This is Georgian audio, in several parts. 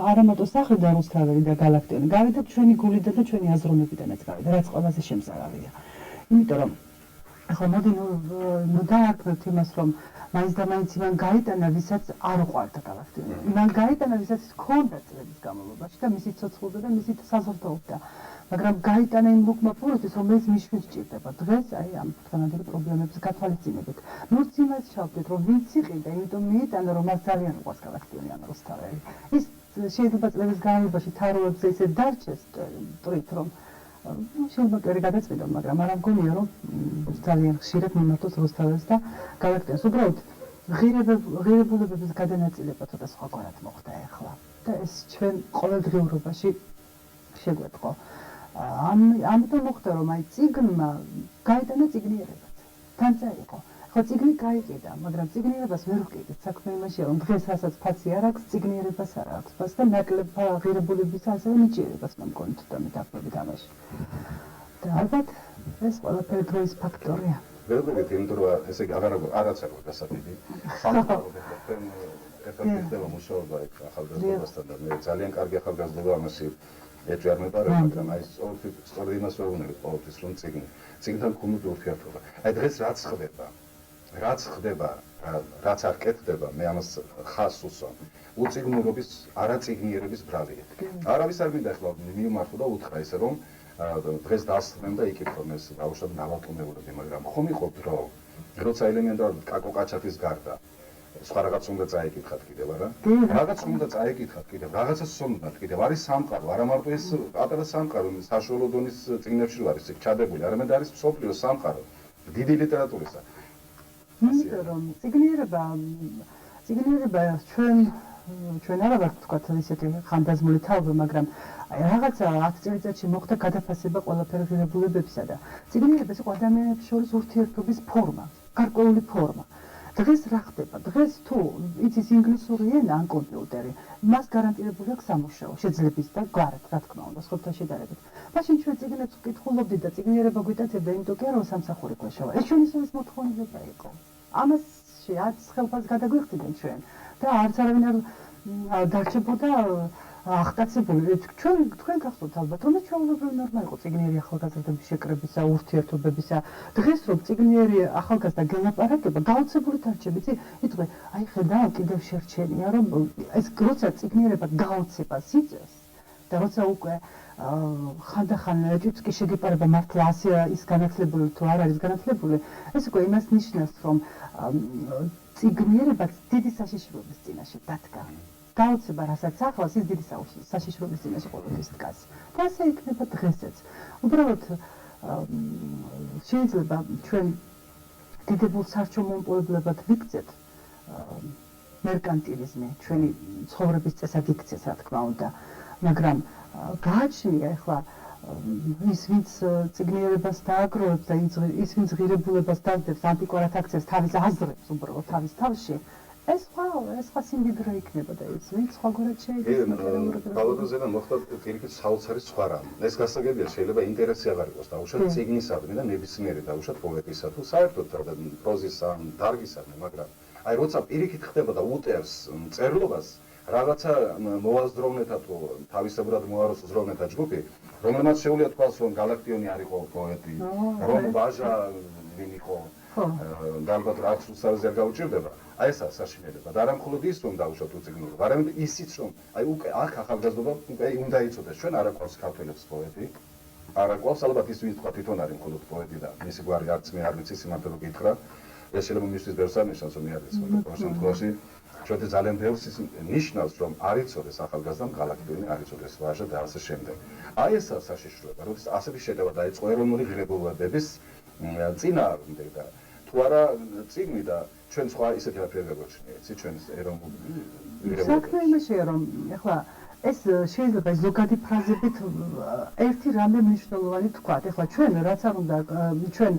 არა მარტო სახედა რუსთაველი და გალაქტიონი, გავიდა ჩვენი გულიდან და ჩვენი აზროვნებიდანაც გავიდა, რაც ყველაზე შემზარავია. იმიტომ რომ ახლა მოდი ნუ დაარქმევთ იმას, რომ მაინც და მაინც იმან გაიტანა, ვისაც არ უყვარდა გალაქტიონი. იმან გაიტანა, ვისაც ჰქონდა წლების განმავლობაში და მისი ცოცხლობდა და მისი საზრდოობდა. მაგრამ გაიტანა იმ ლუკმაფურისთვის, რომელიც მისთვის სჭირდება. დღეს აი ამ თანადროულ პრობლემებს გათვალისწინებით. ნურც იმას ჩავდეთ, რომ ვინც იყიდა, იმიტომ მიიტანა, რომ მას ძალიან უყვარს გალაქტიონი ან რუსთაველი. ის შეიძლება წლების განმავლობაში თაროებზე ისე დარჩეს მტრით, რომ შეიძლება კი გადაწყვიტა, მაგრამ არ მგონია, რომ ძალიან ხშირად მიმართოს რუსთაველს და გალაქტიონს. უბრალოდ ღირებულებების გადანაწილება ცოტა სხვაგვარად მოხდა ახლა. და ეს ჩვენ ყოველდღიურობაში შეგვეთყო. ამიტომ მოხდა, რომ აი წიგნმა გაიტანა წიგნიერებაც. თან წაიყო. ხო წიგნი გაიყიდა, მაგრამ წიგნიერებას ვერ ვყიდით. საქმე იმაშია, რომ დღეს რასაც ფაცი არ აქვს, წიგნიერებას არ აქვს. მას და ნაკლებ ღირებულების ასევე მიჭირებას მე მგონი თვითონ მეთაურობით ამაში. და ალბათ ეს ყველაფერი დროის ფაქტორია. ვერდებით იმიტომ რომ ესე იგი არაც არ გასაგები. სამწუხაროდ ერთად ხდება მუშაობა ახალგაზრდობასთან და მე ძალიან კარგი ახალგაზრდობა ამაში ეჭვი არ მეპარებ, მაგრამ აი სწორედ იმას ვერ ვუნებით ყოველთვის რომ წიგნთან გქონდეთ ურთიერთობა. აი დღეს რაც ხდება, რაც არ კეთდება, მე ამას ხაზს უსვამ. უწიგნურობის, არაწიგნიერების ბრალია. არავის არ მინდა ახლა მიმართო და უთხრა ისე რომ დღეს დასწრენ და იკითხონ ეს ბავშვად ნავატუნეულები, მაგრამ ხომ იყო დრო, როცა ელემენტარულად კაკო-კაჩათის გარდა სხვა რაღაც უნდა წაიკითხათ კიდევ, არა? რაღაც უნდა წაიკითხათ კიდევ, რაღაცას სცნობათ კიდევ. არის სამყარო, არა მარტო ეს პატარა სამყარო, საშუალო დონის წიგნებში არის ჩადებული, არამედ არის მსოფლიოს სამყარო, დიდი ლიტერატურისა. იმიტომ რომ წიგნიერება ჩვენ არა ვართ თქვათ ისეთი ხანდაზმული თაობა, მაგრამ რაღაცა 10 წელიწადში მოხდა გადაფასება ყველაფერი ღირებულებებისა და წიგნიერებას იყო ადამიანებს შორის ურთიერთობის ფორმა, გარკვეული ფორმა. დღეს რა ხდება? დღეს თუ იცის ინგლისური ენა ან კომპიუტერი, მას გარანტირებული აქვს სამუშაო, შეძლების და გარეთ, რა თქმა უნდა, სხვათა შედარებით. მაშინ ჩვენ წიგნებს ვკითხულობდით და წიგნიერება გვიტაცებდა, იმიტომ კი არა, რომ სამსახური გვეშავა. ეს ჩვენი სულის მოთხოვნილება იყო. ამასში არც ხელფას გადაგვიხდიდნენ ჩვენ და არც არავინ არ დარჩებოდა ახტაცებული. თქვენ გახსოვთ ალბათ, რომ ჩვეულებრივი ნორმა იყო წიგნიერი ახალგაზრდების შეკრებისა, ურთიერთობებისა. დღეს რომ წიგნიერი ახალგაზრდა გელაპარაკება, გაოცებული დარჩები, იტყვი, აი ხედავ, კიდევ შერჩენია, რომ ეს როცა წიგნიერება გაოცებას იწევს და როცა უკვე ხანდახან ეჭვს კი შეგეპარება მართლა ასე ის განათლებული თუ არ არის განათლებული, ეს უკვე იმას ნიშნავს, რომ წიგნიერებაც დიდი საშიშროების წინაშე დადგა. გაოცება, რასაც ახლავს, ის დიდი საშიშროების წინაშე ყოველთვის დგას. და ასე იქნება დღესაც. უბრალოდ შეიძლება ჩვენ დიდებულ სარჩომომპოვებლებად ვიქცეთ მერკანტილიზმი, ჩვენი ცხოვრების წესად იქცეს, რა თქმა უნდა, მაგრამ გააჩნია ახლა ის ვინც წიგნიერებას დააგროვებს და ის ვინც ღირებულებას დაგდებს, ანტიკვარად აქცევს თავის აზრებს, უბრალოდ თავის თავში. ეს სხვა სიმდიდრე იქნება და ის ვინც სხვაგვარად შეიძლება. ბალოტოზენა მოხდა პირიქით საოცარი სხვა რამ. ეს გასაგებია, შეიძლება ინტერესი აღარ იყოს დაუშვათ წიგნისადმი და ნებისმიერი დაუშვათ პოეტისა თუ საერთოდ პროზისა, დარგისადმი, მაგრამ აი როცა პირიქით ხდება და უტერს წერლობას რაღაცა მოაზროვნეთა თუ თავისებურად მოაროს ზროვნეთა ჯგუფი, რომელმაც შეუძლია თქვას, რომ გალაქტიონი არ იყო პოეტი, რომ ვაჟა ვინ იყო, და ალბათ რაც უსწავლზე არ გაუჭირდება. აი ესაა საშინელება და არა მხოლოდ ის რომ დაუშვათ უწიგნურობა, არამედ ისიც რომ აი უკვე აქ ახალგაზრდობა უკვე უნდა იცოდეს, ჩვენ არ აკვავს ქართველებს პოეტი, არ აკვავს ალბათ ის ვინც თქვა თვითონ არის მხოლოდ პოეტი და მისი გვარი არც მე არ ვიცი სიმართლე რომ გითხრა, ეს შეიძლება მისთვის ბევრს არ ნიშნავს რომ მე არ ვიცი, მაგრამ ყოველ შემთხვევაში ჩვენთვის ძალიან ბევრს ის ნიშნავს რომ არ იცოდეს ახალგაზრდამ გალაქტიონი, არ იცოდეს ვაჟა და ასე შემდეგ. აი ესაა საშიშროება, როდესაც ასეთი შეტევა დაიწყო ეროვნული ღირებულებების წინააღმდეგ და თუ არა წიგნი და ჩვენ სხვა ისეთი რაფერი გაგვაჩნია, იცი ჩვენს ეროვნულ ღირებულებებს. საქმე იმაშია რომ ახლა ეს შეიძლება ზოგადი ფრაზებით ერთი რამე მნიშვნელოვანი თქვათ. ახლა ჩვენ რაც არ უნდა ჩვენ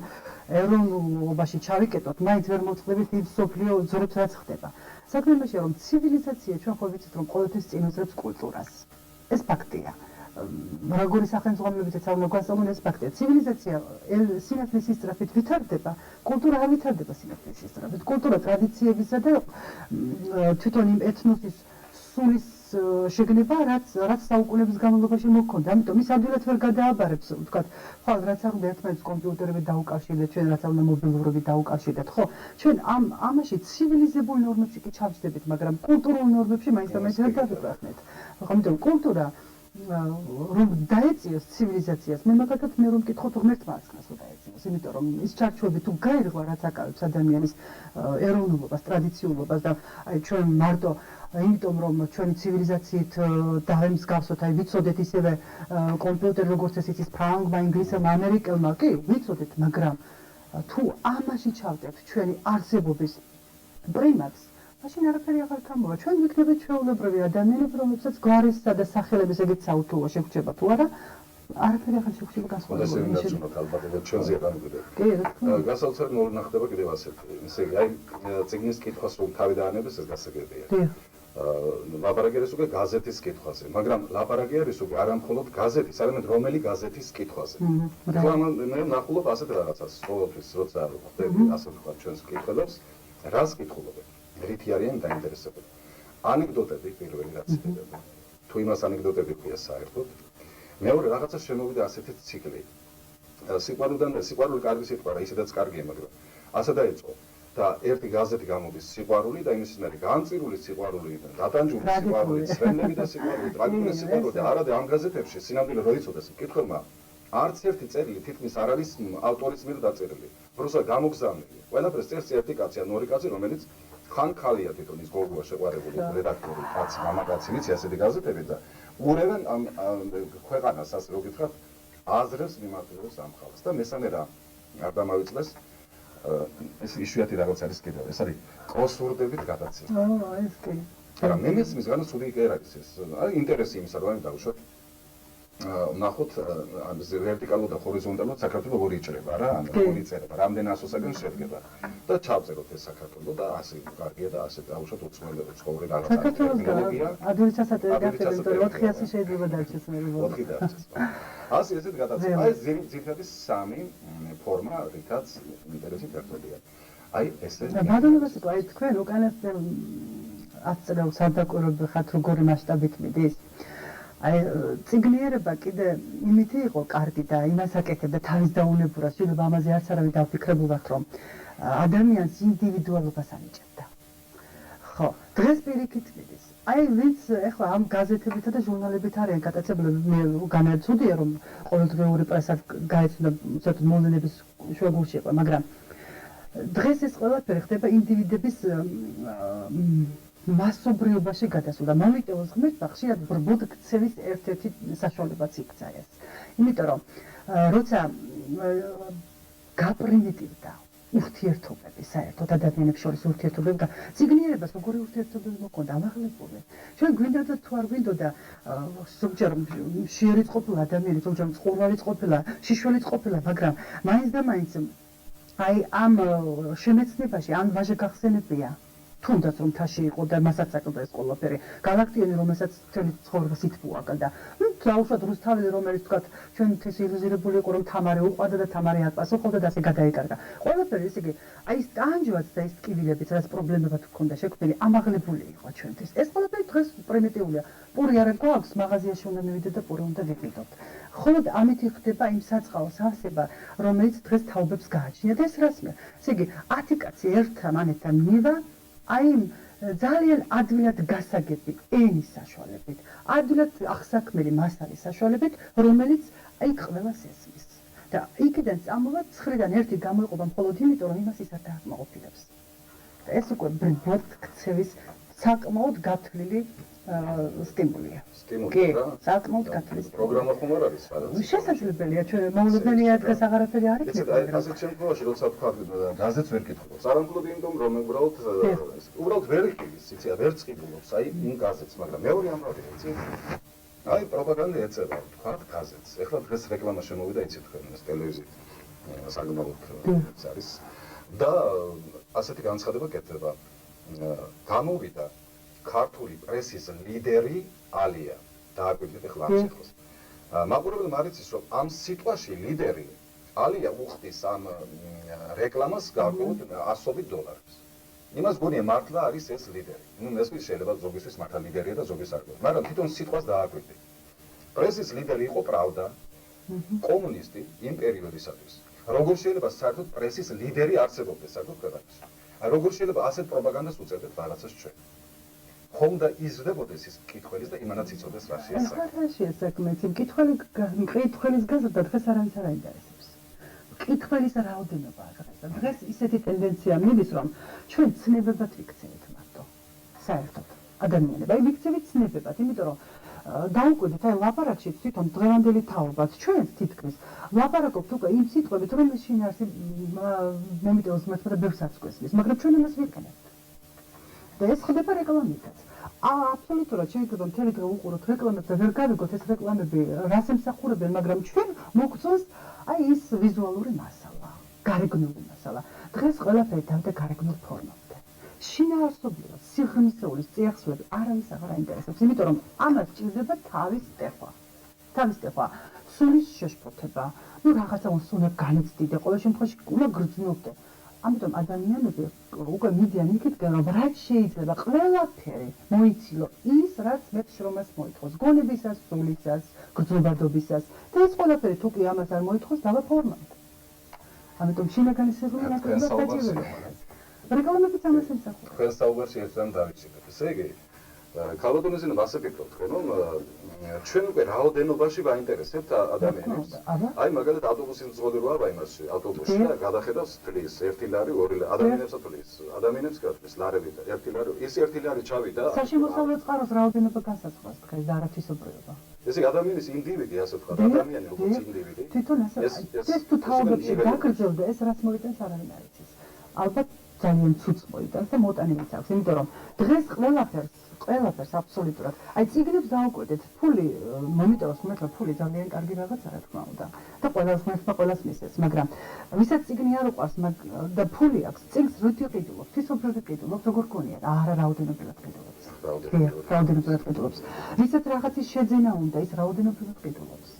ეროვნულობაში ჩავიკეტოთ, მაინც ვერ მოწყდებით იმ სოფლიო ძროხს რაც ხდება. საქმე იმაშია რომ ცივილიზაცია ჩვენ ხო ვიცით რომ ყოველთვის წინოზრებს კულტურას. ეს ფაქტია. როგორი სახელმძღვანელობითაც არ უნდა გვასწავლონ ეს ფაქტია. ცივილიზაცია სინათლის სისწრაფით ვითარდება, კულტურა არ ვითარდება სინათლის სისწრაფით. კულტურა ტრადიციებისა და თვითონ იმ ეთნოსის სულის შეგნება, რაც საუკუნეების განმავლობაში მოქონდა. ამიტომ ის ადვილად ვერ გადააბარებს, ვთქვათ, ხო, რაც არ უნდა ერთმანეთს კომპიუტერებით დაუკავშირდეთ, ჩვენ რაც არ უნდა მობილურობით დაუკავშირდეთ, ხო? ჩვენ ამაში ცივილიზებულ ნორმებში კი ჩავშდებით, მაგრამ კულტურულ ნორმებში მაინც და მაინც ვერ დავიყვანეთ. ხო, ამიტომ კულტურა რომ დაეწიოს ცივილიზაციას, მე მაგალითად მე რომ მკითხოთ ღმერთმა ახსნას რომ დაეწიოს, იმიტომ რომ ის ჩარჩოები თუ გაირღვა, რაც აკავებს ადამიანის ეროვნულობას, ტრადიციულობას და აი ჩვენ მარტო იმიტომ რომ ჩვენი ცივილიზაციით დავემსგავსოთ, აი ვიცოდეთ ისევე კომპიუტერი როგორც ეს იცის ფრანგმა, ინგლისელმა, ამერიკელმა, კი, ვიცოდეთ, მაგრამ თუ ამაში ჩავდებთ ჩვენი არსებობის პრიმატს, მაშინ არაფერი აღარ გამოვა. ჩვენ ვიქნებით ჩვეულებრივი ადამიანები, რომლებსაც გვარისა და სახელების ეგეთ საუთულო შეგვჭება თუ არა, არაფერი აღარ შეგვჭება განსხვავებული. ეს ინდაცუნოთ ალბათ ჩვენზე განვიდეთ. კი, რა თქმა უნდა. გასაოცარი ნոր ნახდება კიდევ ასეთი. ესე იგი, აი წიგნის კითხვას რომ თავი დაანებდეს, ეს გასაგებია. დიახ. ლაპარაკი არის უკვე გაზეთის კითხვაზე, მაგრამ ლაპარაკი არის უკვე არა მხოლოდ გაზეთის, არამედ რომელი გაზეთის კითხვაზე. ახლა მე ნახულობ ასეთ რაღაცას, ყოველთვის როცა ხდები ასე ვთქვათ ჩვენს კითხველებს, რას კითხულობენ? რითი არიან დაინტერესებული. ანეკდოტები პირველი რაც იქნება. თუ იმას ანეკდოტები ქვია საერთოდ. მეორე რაღაცა შემოვიდა ასეთი ციკლი. სიყვარული კარგი სიტყვა რა, ისედაც კარგია, მაგრამ ასე დაიწყო. და ერთი გაზეთი გამოდის სიყვარული და იმის წინარე განწირული სიყვარული, დატანჯული სიყვარული, სვენები და სიყვარული, ტრაგიკული სიყვარული და არადა ამ გაზეთებში სინამდვილე რო იცოდეს მკითხველმა, არც ერთი წერილი თითქმის არ არის ავტორის მიერ დაწერილი. просто გამოგზავნილი. ყველაფერს წერს ერთი კაცი ან ორი კაცი, რომელიც ხან ხალია თვითონ ის გოგოა შეყვარებული რედაქტორი, კაცი, მამაკაცი, ვიცი ასეთი გაზეთები და უყურებენ ამ ქვეყანას, ასე რომ გითხრათ, აზრებს მიმართულებს ამ ხალხს და მესამე რა არ დამავიწყდეს ეს იშვიათი რაღაც არის კიდევ, ეს არის კროსვორდებით გადაცემა. ეს კი. მაგრამ მე მესმის განო სული კი არ არის ეს. აი ინტერესი იმისა რომ დავუშვათ ნახოთ ვერტიკალურად და ჰორიზონტალურად საქართველოს ორი იჭრება რა, ანუ ორი წერება, რამდენ ასოსაგან შედგება და ჩავწეროთ ეს საქართველოს და ასე კარგია და ასე დავუშვათ უცნობელი ცხოვრება რაღაცა ტექნოლოგია. ადვილი ჩასატერი გახდება, 400 შეიძლება დარჩეს მე ვიბო. 4 დარჩეს. ასე ესეთ გადაცემა. აი ზირთადი სამი ფორმა, რითაც ინტერესი კეთილია. აი ესე. ბადონებას იყო, აი თქვენ უკანასკნელ 10 წელს სადაკვირვებელ ხართ როგორი მასშტაბით მიდის? აი ციგნიერება კიდე იმითი იყო კარგი და იმას აკეთებდა თავის დაუნებურას, შეიძლება ამაზე არც არავინ დავფიქრებულად რომ ადამიანს ინდივიდუალობას ანიჭებდა. ხო, დღეს პირიქით მიდის. აი ვინც ეხლა ამ გაზეთებითა და ჟურნალებით არიან გატაცებლები, მე განაცუდია რომ ყოველდღიური პრესა გაეცნო ცოტა მოვლენების შუაგულში იყო, მაგრამ დღეს ეს ყველაფერი ხდება ინდივიდების მასობრიობაში გადასულა. მომიტევოს ღმერთმა ხშირად ბრბოდ ქცევის ერთ-ერთი საშუალებაც იქცა ეს. იმიტომ რომ როცა გაპრიმიტივდა ურთიერთობები, საერთოდ ადამიანებს შორის ურთიერთობები და ციგნიერებას როგორი ურთიერთობები მოქონდა ამაღლებული. ჩვენ გვინდოდა თუ არ გვინდოდა ზოგჯერ მშიერიც ყოფილა ადამიანი, ზოგჯერ მწყურვალიც ყოფილა, შიშველიც ყოფილა, მაგრამ მაინც და მაინც აი ამ შემეცნებაში ან ვაჟა გახსენებია. თუნდაც რომ თაში იყო და მასაც აკლდა ეს ყველაფერი. გალაქტიონი რომელსაც მთელი ცხოვრება სითბო აკლდა. დაუშვათ რუსთაველი რომელიც თქვათ ჩვენ თეს ილუზირებული იყო რომ თამარი უყვარდა და თამარი აკპასოხობდა და ასე გადაიკარგა. ყველაფერი ესე იგი აი ეს ტანჯვაც და ეს ტკივილებიც რაც პრობლემებად ჰქონდა შექმნილი ამაღლებული იყო ჩვენთვის. ეს ყველაფერი დღეს პრიმიტიულია. პური არ გვაქვს, მაღაზიაში უნდა მივიდეთ და პური უნდა ვიყიდოთ. ხოლო ამით ხდება იმ საწყალოს არსება, რომელიც დღეს თაობებს გააჩნია და ეს რასმე. ესე იგი 10 კაცი ერთთან ანეთან მივა აი ძალიან ადვილად გასაგები ენის საშუალებით, ადვილად ახსაქმელი მასალის საშუალებით, რომელიც აი ყველას ესმის. და იქიდან წამოვა 9-დან 1 გამოიყოფა მხოლოდ იმიტომ, რომ იმას ის არ დააკმაყოფილებს. და ეს უკვე ბრბოდ ქცევის საკმაოდ გათვლილი სტიმულია. სტიმული რა? საკმაოდ გათვლილი. პროგრამა ხომ არ არის სადაც? შესაძლებელია, ჩვენ მოულოდნელია დღეს აღარაფერი არ ეს იქნება. აი ასეთ შემთხვევაში როცა თქვა გაზეთს ვერ კითხულობს. არა მხოლოდ იმიტომ, რომ უბრალოდ ვერ იყიდის, იცი, ვერ წყიდულობს აი იმ გაზეთს, მაგრამ მეორე ამბავია, იცი? აი პროპაგანდა ეწევა, თქვა გაზეთს. ეხლა დღეს რეკლამა შემოვიდა, იცი თქვენ ეს ტელევიზიით. საგმაოდ ეს არის და ასეთი განცხადება კეთდება. გამოვიდა ქართული პრესის ლიდერი ალია. დააკვირდით ეხლა ამ სიტყვას. მაყურებელმა არ იცის, რომ ამ სიტყვაში ლიდერი ალია უხდის ამ რეკლამას გარკვეულ $100. იმას გონია მართლა არის ეს ლიდერი. ნუ მესმის შეიძლება ზოგისთვის მართლა ლიდერია და ზოგის არ გონია, მაგრამ თვითონ სიტყვას დააკვირდი. პრესის ლიდერი იყო პრავდა, კომუნისტი იმ პერიოდისათვის. როგორ შეიძლება საერთოდ პრესის ლიდერი არსებობდეს საერთოდ ქვეყანაში? როგორ შეიძლება ასეთ პროპაგანდას უწევდეთ რაღაცას ჩვენ? ხომ და იზრდებოდეს ის მკითხველის და იმანაც იცოდეს რა შეესაბამება. ახლა საქმე, მკითხველის გაზრდა დღეს არავის არ აინტერესებს. მკითხველის რაოდენობაა დღეს. დღეს ისეთი ტენდენცია მიდის, რომ ჩვენ ცნებებად ვიქცევით მარტო. საერთოდ ადამიანები, აი ვიქცევით ცნებებად, იმიტომ რომ დაუკვირდით, აი ლაპარაკში თვითონ დღევანდელი თაობაც ჩვენს თითქმის ლაპარაკობთ უკვე იმ სიტყვებით, რომლის შინაარსი მომიტევს მართლა და ბევრს აცგვესმის, მაგრამ ჩვენ იმას ვიყენებთ. და ეს ხდება რეკლამითაც. აბსოლუტურად შეიძლება მთელი დღე უყუროთ რეკლამებს და ვერ გავიგოთ ეს რეკლამები რას ემსახურებენ, მაგრამ ჩვენ მოგწონს აი ის ვიზუალური მასალა, გარეგნული მასალა. დღეს ყველაფერი დავდა გარეგნულ ფორმამდე. შინაარსობრივად სიღრმისეულის წიაღსვლები არავის აღარ აინტერესებს, იმიტომ რომ ამას ჭირდება თავის ტეხვა. სულის შეშფოთება, ნუ რაღაცა უნდა განიცდიდე, ყოველ შემთხვევაში უნდა გრძნობდე. ამიტომ ადამიანები უკვე მიდიან იქითკენ, რომ რაც შეიძლება ყველაფერი მოიცილო ის, რაც მე შრომას მოითხოვს, გონებისას, სულისას, გრძნობადობისას და ეს ყველაფერი თუ კი ამას არ მოითხოვს, დავა ფორმამდე. ამიტომ შინაგანი სიღრმე ნაკლებად დაჭირდება. რეკლამებიც ამას ემსახურება. თქვენ საუბარში ერთად დავიწყეთ. ესე იგი, ქალბატონიზმი ასე ფიქრობთ, რომ ჩვენ უკვე რაოდენობაში ვაინტერესებთ ადამიანებს. აი მაგალითად ავტობუსის მძღოლი ვარ იმაში, ავტობუსში და გადახედავს თვლის 1 ლარი, 2 ლარი, ადამიანებს თვლის, ადამიანებს გათვის ლარები და 1 ლარი, ის 1 ლარი ჩავიდა. საშემოსავლო წყაროს რაოდენობა განსაზღვრავს დღეს და არა თვისობრიობა. ესე იგი ადამიანის ინდივიდი ასე ვთქვა, ადამიანი როგორც ინდივიდი. თვითონ ასე ეს თუ თაობებში გაგრძელდა, ეს რაც მოიტანს არავინ არ იცის. ალბათ ძალიან ცუდს მოიტანს და მოტანილიც აქვს, იმიტომ რომ დღეს ყველაფერს აბსოლუტურად. აი წიგნებს დაუკვირდეთ, ფული მომიტევს, მაგრამ ფული ძალიან კარგი რაღაცა რა თქმა უნდა. და ყველას მისცეს, მაგრამ ვისაც წიგნი არ უყვარს და ფული აქვს, წიგნს როდი ყიდულობს, თვისობრივად ყიდულობს, როგორ გონია? არა, რაოდენობრივად ყიდულობს. რაოდენობრივად ყიდულობს. ვისაც რაღაცის შეძენა უნდა, ის რაოდენობრივად ყიდულობს.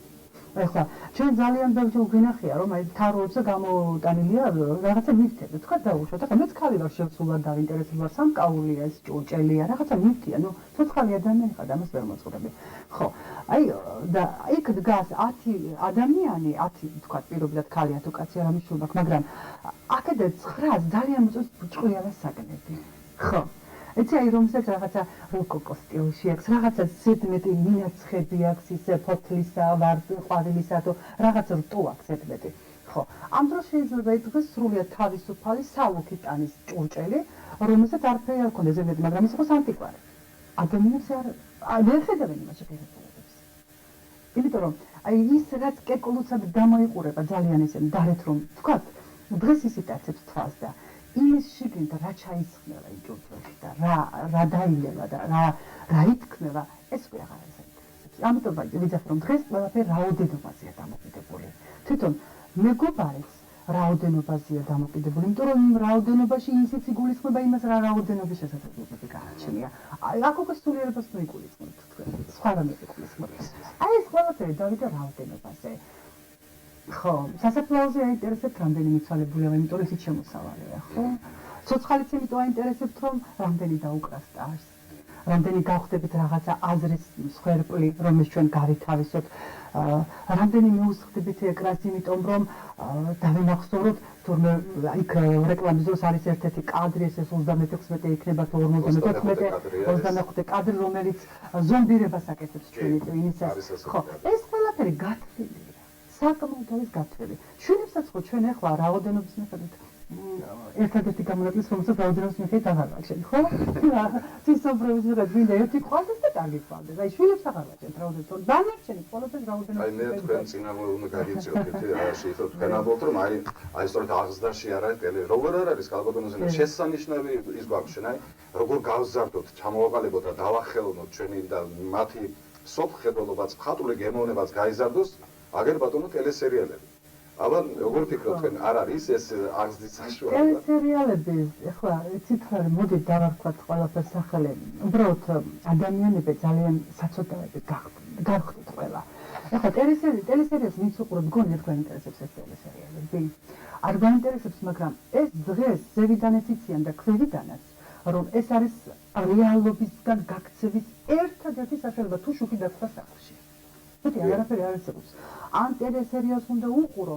ეხლა ჩვენ ძალიან ბევრი გვინახია, რომ აი თაროებზე გამოტანილია რაღაცა მითები. თქვა დაუშვათ, ახლა მეც ხალი ვარ შევსულად დავინტერესებული ვარ, სამკაულია ეს ჭურჭელია, რაღაცა მითია, ნუ ცოცხალი ადამიანი ხარ და ამას ვერ მოწყობები. ხო, აი და იქ დგას 10 ადამიანი, 10 თქვა პირობითად ქალია თუ კაცია რა მნიშვნელობა აქვს, მაგრამ აქედე 9 ძალიან მოწონს ჭყუიალა საგნები. ხო. ეცი აი რომელსაც რაღაცა როკოკო სტილში აქვს, რაღაცა ზედმეტი მინაცხები აქვს, ისე ფოთლისა, ყვავილისა თუ რაღაცა რტო აქვს ზედმეტი. ხო, ამ დროს შეიძლება ითქვას სრულიად თავისუფალი სალუქი ტანის ჭურჭელი, რომელსაც არაფერი არ ქონდა ზედმეტი, მაგრამ ის იყოს ანტიკვარი. ადამიანებს ვერ ხედავენ იმას შეფერებულებს. იმიტომ რომ აი ის რაც კეკულუცად დამოიყურება ძალიან ისე დარეთ რომ თქვა, დღეს ისეთ აცებს თვალს და იმის შიგნით რა ჩაისხმევა იჭურჭელში და რა დაილევა და რა ითქმევა, ეს უკვე აღარ აინტერესებს. ამიტომ ვიძახი რომ დღეს ყველაფერი რაოდენობაზეა დამოკიდებული. თვითონ მეგობარიც რაოდენობაზეა დამოკიდებული, იმიტომ რომ იმ რაოდენობაში ისიც იგულისხმება იმას, რა რაოდენობის შესაძლებლობები გააჩნია. აი აქ უკვე სულიერებას მოიგულისხმებთ თქვენ. სხვა რამე იგულისხმებთ. აი ეს ყველაფერი დავიდა რაოდენობაზე. ხო, სასაფლაოზე აინტერესებთ რამდენი მიცვალებულია, იმიტომ რომ ისიც შემოსავალია, ხო? ცოცხალიც იმიტომ აინტერესებთ, რომ რამდენი დაუკრა სტარს, რამდენი გავხდებით რაღაცა აზრის მსხვერპლი, რომელს ჩვენ გავითავისოთ, რამდენი მიუსხდებით ეკრანს, იმიტომ რომ დავინახსოვროთ, თურმე იქ რეკლამის დროს არის ერთ-ერთი კადრი, ეს 36 იქნება თუ 55 კადრი, რომელიც ზომბირებას აკეთებს ჩვენი ტვინისას. ხო, ეს ყველაფერი გათვლილია. საკმაოდ არის გათვლილი. შვილებსაც ხო ჩვენ ახლა რაოდენობის მიხედვით ერთადერთი გამონაკლისს, რომელსაც რაოდენობის მიხედვით აღარ ვაჩვენთ, ხო? თვისობრიობის მიხედვით მინდა ერთი ყვალდეს და კარგი ყვალდეს. აი შვილებს აღარ ვაჩვენთ რაოდენობას. დანარჩენი ყველაფერს რაოდენობის. აი მე თქვენ წინამორ უნდა გადიწევთ ერთი შეიძლება თქვენ ამბობთ რომ აი სწორედ აღზრდაში არ არის ტელე. როგორ არ არის ქალბატონიზმი? შესანიშნავი ის გვაქვს შენ აი როგორ გავზარდოთ, ჩამოვაყალიბოთ და დავახელოვნოთ ჩვენი და მათი სოფხედულობაც, მხატვრული გემოვნებაც გაიზარდოს. აგერ ბატონო ტელესერიალები. აბა როგორ ფიქრობთ თქვენ, არ არის ეს აღზრდის საშუალება? ტელესერიალები, ახლა იცით რა, მოდით დავარქვათ ყველაფერს სახელი. უბრალოდ ადამიანები ძალიან საცოტაები გახდით ყველა. ეხლა ტელესერიალს ვინც უყურებთ, გონია თქვენ ინტერესებს ეს ტელესერიალები. არ გაინტერესებს, მაგრამ ეს დღეს ზევიდანაც იციან და ქვევიდანაც, რომ ეს არის რეალობისგან გაქცევის ერთადერთი საშუალება თუ შუქი დაცვა სახლში. მეტი არაფერი არ არსებობს. ან ტელესერიალს უნდა უყურო,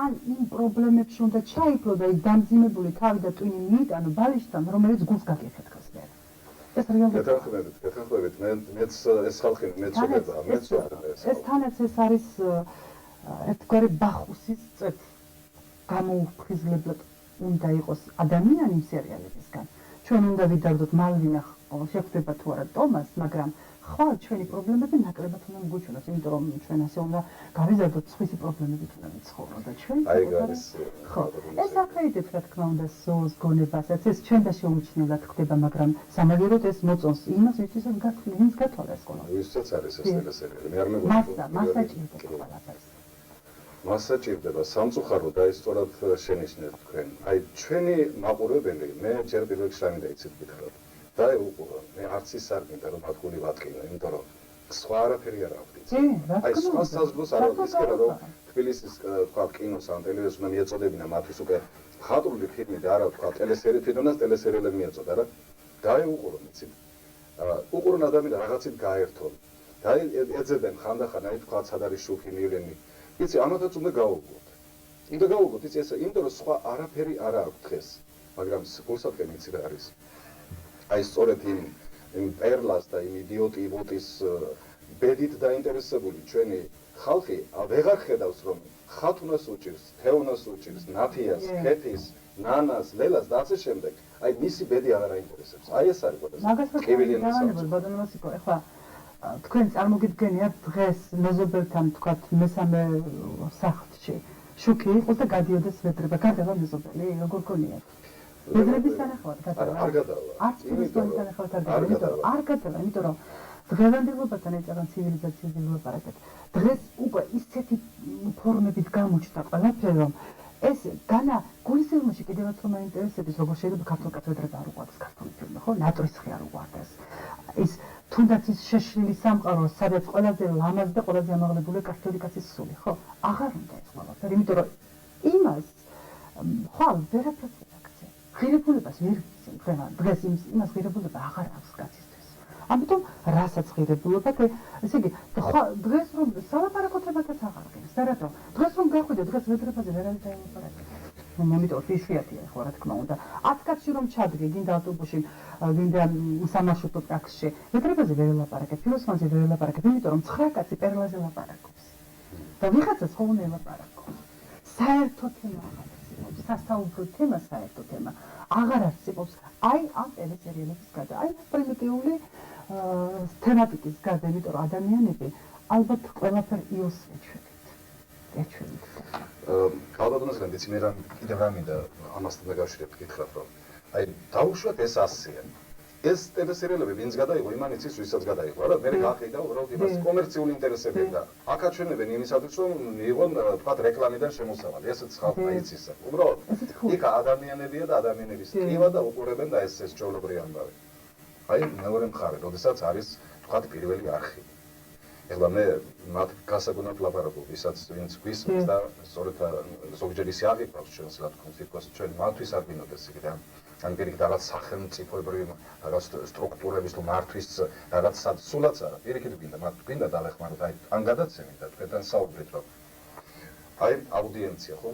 ან იმ პრობლემებში უნდა ჩაიფლო და ის დამძიმებული თავი და ტვინი მიიტანო ბალიშთან, რომელიც გულს გაკეთებს ხეს მე. ეს რეალობაა. გეთანხმებით, მეც ეს ხალხი მეცოდება ეს თანაც ეს არის ერთგვარი ბახუსის წესი. გამოუფხიზლებლად უნდა იყოს ადამიანი იმ სერიალებისგან. ჩვენ უნდა ვიდარდოთ მალვინა შეხვდება თუ არა ტომას, მაგრამ ხვალ ჩვენი პრობლემები ნაკლებად უნდა მიგუჩვენოს, იმიტომ რომ ჩვენ ასე უნდა გავიზარდოთ სხვისი პრობლემებით უნდა ვიცხოვროთ და ჩვენ ხო ეს აკრედიტებს რა თქმა უნდა ზოს გონებასაც ეს ჩვენ და შეუმჩნევლად ხდება, მაგრამ სამაგიეროდ ეს მოწონს იმას ვისაც ვინც გათვალა ეს ყველა. ვისაც არის ეს ტელესერიალი. მე არ მეგონა მასა ჭირდება ყველაფერს. მასა ჭირდება სამწუხარო და ის სწორად შენიშნეთ თქვენ. აი ჩვენი მაყურებელი მე ჯერ პირველ რიგში რამინდა იცით გითხრათ. და უყურო მე არც ის არ მინდა რომ თქვენი ვატკინო, იმიტომ რომ სხვა არაფერი არ აქვს. აი სხვა საზღვრს არ აქვს ისე რომ თბილისის თქვა კინოს ან ტელევიზიას უნდა მიეწოდებინა მათთვის უკვე ხატრული ფილმი და არა თქვა ტელესერიალს ტელესერიალები მიეწოდა რა. და უყურო მიცით. უყურონ ადამიანს რაღაცით გაერთონ. და ეძებენ ხანდახან აი თქვა სად არის შუქი მივლენი. იცი ამათაც უნდა გავუგოთ. უნდა გავუგოთ იცი ესე, იმიტომ რომ სხვა არაფერი არ აქვს დღეს. მაგრამ გულსატკეპი იცი რა არის. აი სწორედ იმ პერლას და იმ იდიოტი იბოტის ბედით დაინტერესებული ჩვენი ხალხი ვეღარ ხედავს რომ ხათუნას უჭირს, თეუნას უჭირს, ნათიას, ქეთის, ნანას, ლელას და ასე შემდეგ. აი მისი ბედი აღარ აინტერესებს. აი ეს არის ყველას. კივილიანის დავანებოთ ბატონო მოსიკო, ეხლა თქვენ წარმოგიდგენიათ დღეს მეზობელთან თქვათ მესამე სახლში შუქი იყოს და გადიოდეს ვედრება, გადავა მეზობელი, როგორ გონიათ? ვედრების თანახმად გადავა. არ გადავა. არც ის თანახმად არ გადავა, იმიტომ რომ დღევანდელობასთან ეწევიან ცივილიზაციაზე ვილაპარაკეთ. დღეს უკვე ისეთი ფორმებით გამოჩნდა ყველაფერი, რომ ეს განა გულისეულში კიდევაც რომ აინტერესებს, როგორ შეიძლება ქართულ კათედრაზე არ უყვარდეს ქართული ფილმი, ხო? ნატრისხი არ უყვარდეს. ის თუნდაც ის შეშლილი სამყარო, სადაც ყველაზე ლამაზ და ყველაზე ამაღლებული ქართული კაცის სული, ხო? აღარ უნდა ეს ყველაფერი, იმიტომ რომ იმას ხვალ ვერაფერს არ აქცე. ღირებულებას ვერ ვიცი, დღეს იმას ღირებულება აღარ აქვს კაცისთვის. ამიტომ რასაც ღირებულობა, ესე იგი, დღეს რომ სალაპარაკოთებათაც აღარ გინს, და რატო? დღეს რომ გახვიდე, დღეს ვედრებაზე ვერ არის დაელაპარაკეთ. მომიტო ისიათია ხო რა თქმა უნდა. 10 კაცი რომ ჩადგე, გინდა ავტობუსში, გინდა სამარშრუტო ტაქსში, ვედრებაზე ვერ ელაპარაკეთ, ფილოსოფიაზე ვერ ელაპარაკეთ, იმიტომ რომ 9 კაცი პერლაზე ლაპარაკობს. და ვიღაცას ხო უნდა ელაპარაკოს. საერთო თემა აღარ არსებობს, სასაუბრო თემა საერთო თემა აღარ არსებობს. აი ამ ტელესერიალების გარდა, აი პრიმიტიული თემატიკის გარდა, იმიტომ რომ ადამიანები ალბათ ყველაფერ იოს ეჩვენით. ალბათონასგან ვიცი მე კიდევ რა მინდა ამასთან დაკავშირებით გითხრათ რომ აი დაუშვათ ეს ასეა. ეს ტელესერიალები ვინც გადაიღო, იმან იცის ვისაც გადაიღო, რა მე გაყიდა უბრალოდ იმას კომერციული ინტერესები და აქ აჩვენებენ იმისათვის რომ მიიღონ თქვათ რეკლამიდან შემოსავალი. ესეც ხალხმა იცის. უბრალოდ იქ ადამიანებია და ადამიანების ტკივა და უყურებენ და ეს ჩვეულებრივი ამბავი. აი მეორე მხარე, როდესაც არის თქვათ პირველი არხი. ეხლა მე მათ გასაგონად ლაპარაკობ, ვისაც ვინც გვისმის და სწორედ ზოგჯერ ისე აღიქვამს ჩვენს რა თქმა უნდა, ჩვენ მათთვის არ გინოდეს იქ და ან პირიქით რაღაც სახელმწიფოებრივი რაღაც სტრუქტურების თუ მართვის რაღაც სულაც არა, პირიქით გვინდა დალეხმაროთ, აი ან გადაცემით და თქვენთან საუბრით რომ აი აუდიენცია ხო?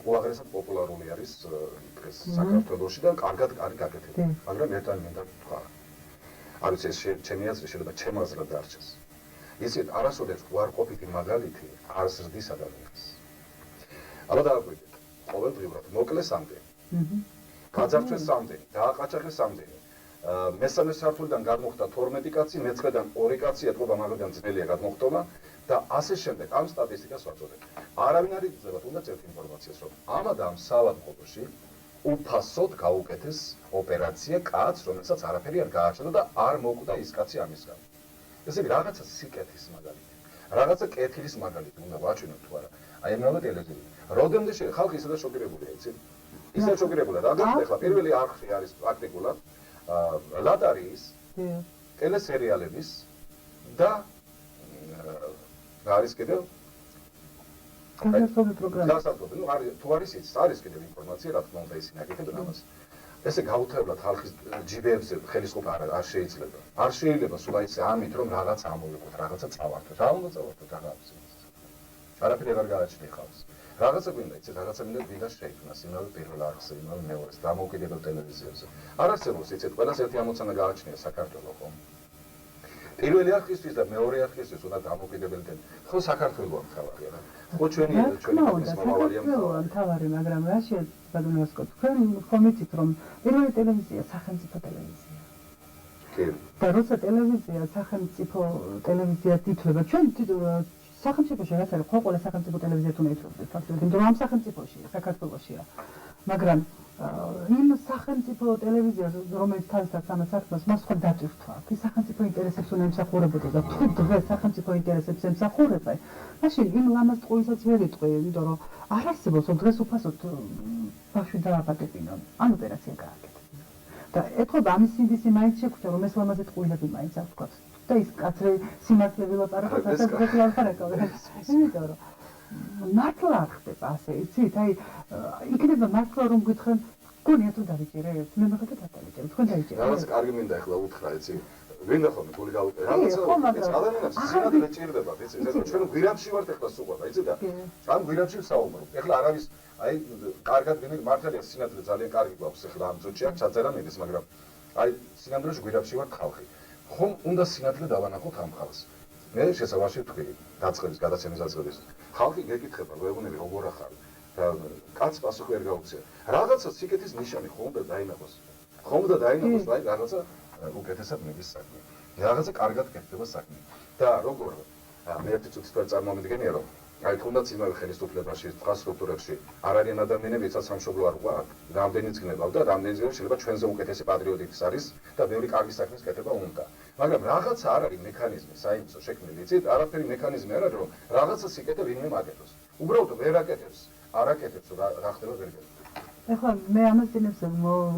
უაღრესად პოპულარული არის დღეს საქართველოში და კარგად არის გაკეთებული, მაგრამ ერთად მინდა თქვა. არის ეს ჩემი აზრი შეიძლება ჩემ აზრად დარჩეს. ისეთ არასოდეს უარყოფითი მაგალითი არ ზრდის ადამიანს. აბა დააკვირდეთ, ყოველდღიურად მოკლეს ამდენი. გაძარცვეს ამდენი, დააყაჩაღეს ამდენი. მესამე სართულიდან გადმოხდა 12 კაცი, მეცხრედან 2 კაცი ეთყობა, მაგრამ ძნელია გადმოხტომა და ასე შემდეგ. ამ სტატისტიკას ვაწოდებ. არავინ არ იძლევა თუნდაც ერთ ინფორმაციას, რომ ამ და ამ საავადმყოფოში უფასოდ გაუკეთეს ოპერაცია კაცს, რომელსაც არაფერი არ გააჩნდა და არ მოკვდა ის კაცი ამისგან. ესე იგი რაღაცა სიკეთის მაგალითი, რაღაცა კეთილის მაგალითი უნდა ვაჩვენოთ თუ არა. აი ამავე ტელევიზია. Rodemde ხალხი ისედაც შოკირებულია, იცი? ისედაც შოკირებულია. რადგან ახლა პირველი არხი არის პრაქტიკულად ლატარიის, ტელესერიალების და რა არის კიდევ? განსაკუთრებული პროგრამა. განსაკუთრებული, ნუ თუ არის იცის, არის კიდევ ინფორმაცია, რა თქმა უნდა ისინი აკეთებენ ამას. ესე გაუთავებლად ხალხის ჯიბეებზე ხელისყოფა არ შეიძლება. არ შეიძლება სულ აი ესე ამით რომ რაღაც ამოვიყოთ, რაღაცა წავართოთ. რა უნდა წავართოთ რაღაც. არაფერი არ გააჩნია ხალხს. რაღაცა გვინდა, იცი, რაღაცა გვინდა შეიქმნას, იმავე პირველ არხზე, იმავე მეორეს, დამოუკიდებელ ტელევიზიებზე. არ არსებობს, იცით, ყველას ერთი ამოცანა გააჩნია საქართველოს, ხო? პირველი არხისთვის და მეორე არხისთვის უნდა დამოუკიდებელი ტელევიზია. ხო, საქართველოა მთავარია რა. ხო, ჩვენი მომავალია მთავარი, მაგრამ რა შეიძლება გასკოთ? თქვენ ხომ იცით, რომ პირველი ტელევიზია სახელმწიფო ტელევიზია. კი. და როცა ტელევიზია სახელმწიფო ტელევიზიად ითვლება, ჩვენ სახელმწიფოში რაც არის, ხო, ყველა სახელმწიფო ტელევიზიად უნდა ითვლებდეს, ფაქტობრივად, იმიტომ რომ ამ სახელმწიფოშია, საქართველოშია. მაგრამ იმ სახელმწიფო ტელევიზიას, რომელიც თავისთავად ამას საქმეს, მას სხვა დატვირთვა. ის სახელმწიფო ინტერესებს უნდა ემსახურებოდეს და თუ დღეს სახელმწიფო ინტერესებს ემსახურება, მაშინ იმ ლამაზ ტყუისაც ვერ იტყვი, იმიტომ რომ არ არსებობს, რომ დღეს უფასოდ ბავშვი დააპატებინონ, ან ოპერაცია გააკეთებინონ. და ეთქობა ამის სინდისი მაინც შეგვჭა, რომ ეს ლამაზი ტყუილები მაინც არ ვთქვათ. და ის კაცრი სიმართლე ვილაპარაკოთ, ასე დღეს ვილაპარაკოთ. იმიტომ რომ მართლა ხდება ასე, იცით? აი, იქნება მართლა რომ გითხრენ, გონია თუ დავიჭერეთ, მე მაგათაც არ დავიჭერეთ, თქვენ დაიჭერეთ. რაღაც კარგი მინდა ახლა უთხრა, იცი? ვინდა ხომ გული გავუკეთე. რაღაცა ადამიანებს სინათლე ჭირდებათ, იცი? ჩვენ გვირაბში ვართ ახლა სუყობა, იცი და ამ გვირაბში ვსაუბრობ. ახლა არავის აი კარგად ვინმე მართალია სინათლე ძალიან კარგი გვაქვს ახლა ამ წუთში აქ ჩაწერა მიდის, მაგრამ აი სინამდვილეში გვირაბში ვართ ხალხი. ხომ უნდა სინათლე დავანახოთ ამ ხალხს. მე შესაძლოა თქვი დაწყების გადაცემის დაწყების ხალხი გეკითხება ვეუბნები როგორ ახარ და კაც პასუხი არ გაუწია რაღაცა სიკეთის ნიშანი ხომ უნდა დაინახოს აი რაღაცა უკეთესად მიდის საქმე რაღაცა კარგად კეთდება საქმე და როგორ მე ერთი წუთი თვარ წარმომიდგენია რომ აი თუნდაც იმავე ხელისუფლებაში სხვა სტრუქტურებში არ არიან ადამიანები ვისაც სამშობლო არ გვაქვს რამდენიც გნებავ და რამდენიც შეიძლება ჩვენზე უკეთესი პატრიოტიც არის და ბევრი კარგი საქმის კეთება უნდა მაგრამ რაღაცა არ არის მექანიზმი საინცო შექმნილი იცით არაფერი მექანიზმი არ არის რომ რაღაცა სიკეთე ვინმე მაგეთოს უბრალოდ ვერ აკეთებს რა ხდება ვერ გეტყვი ეხლა მე ამას წინებს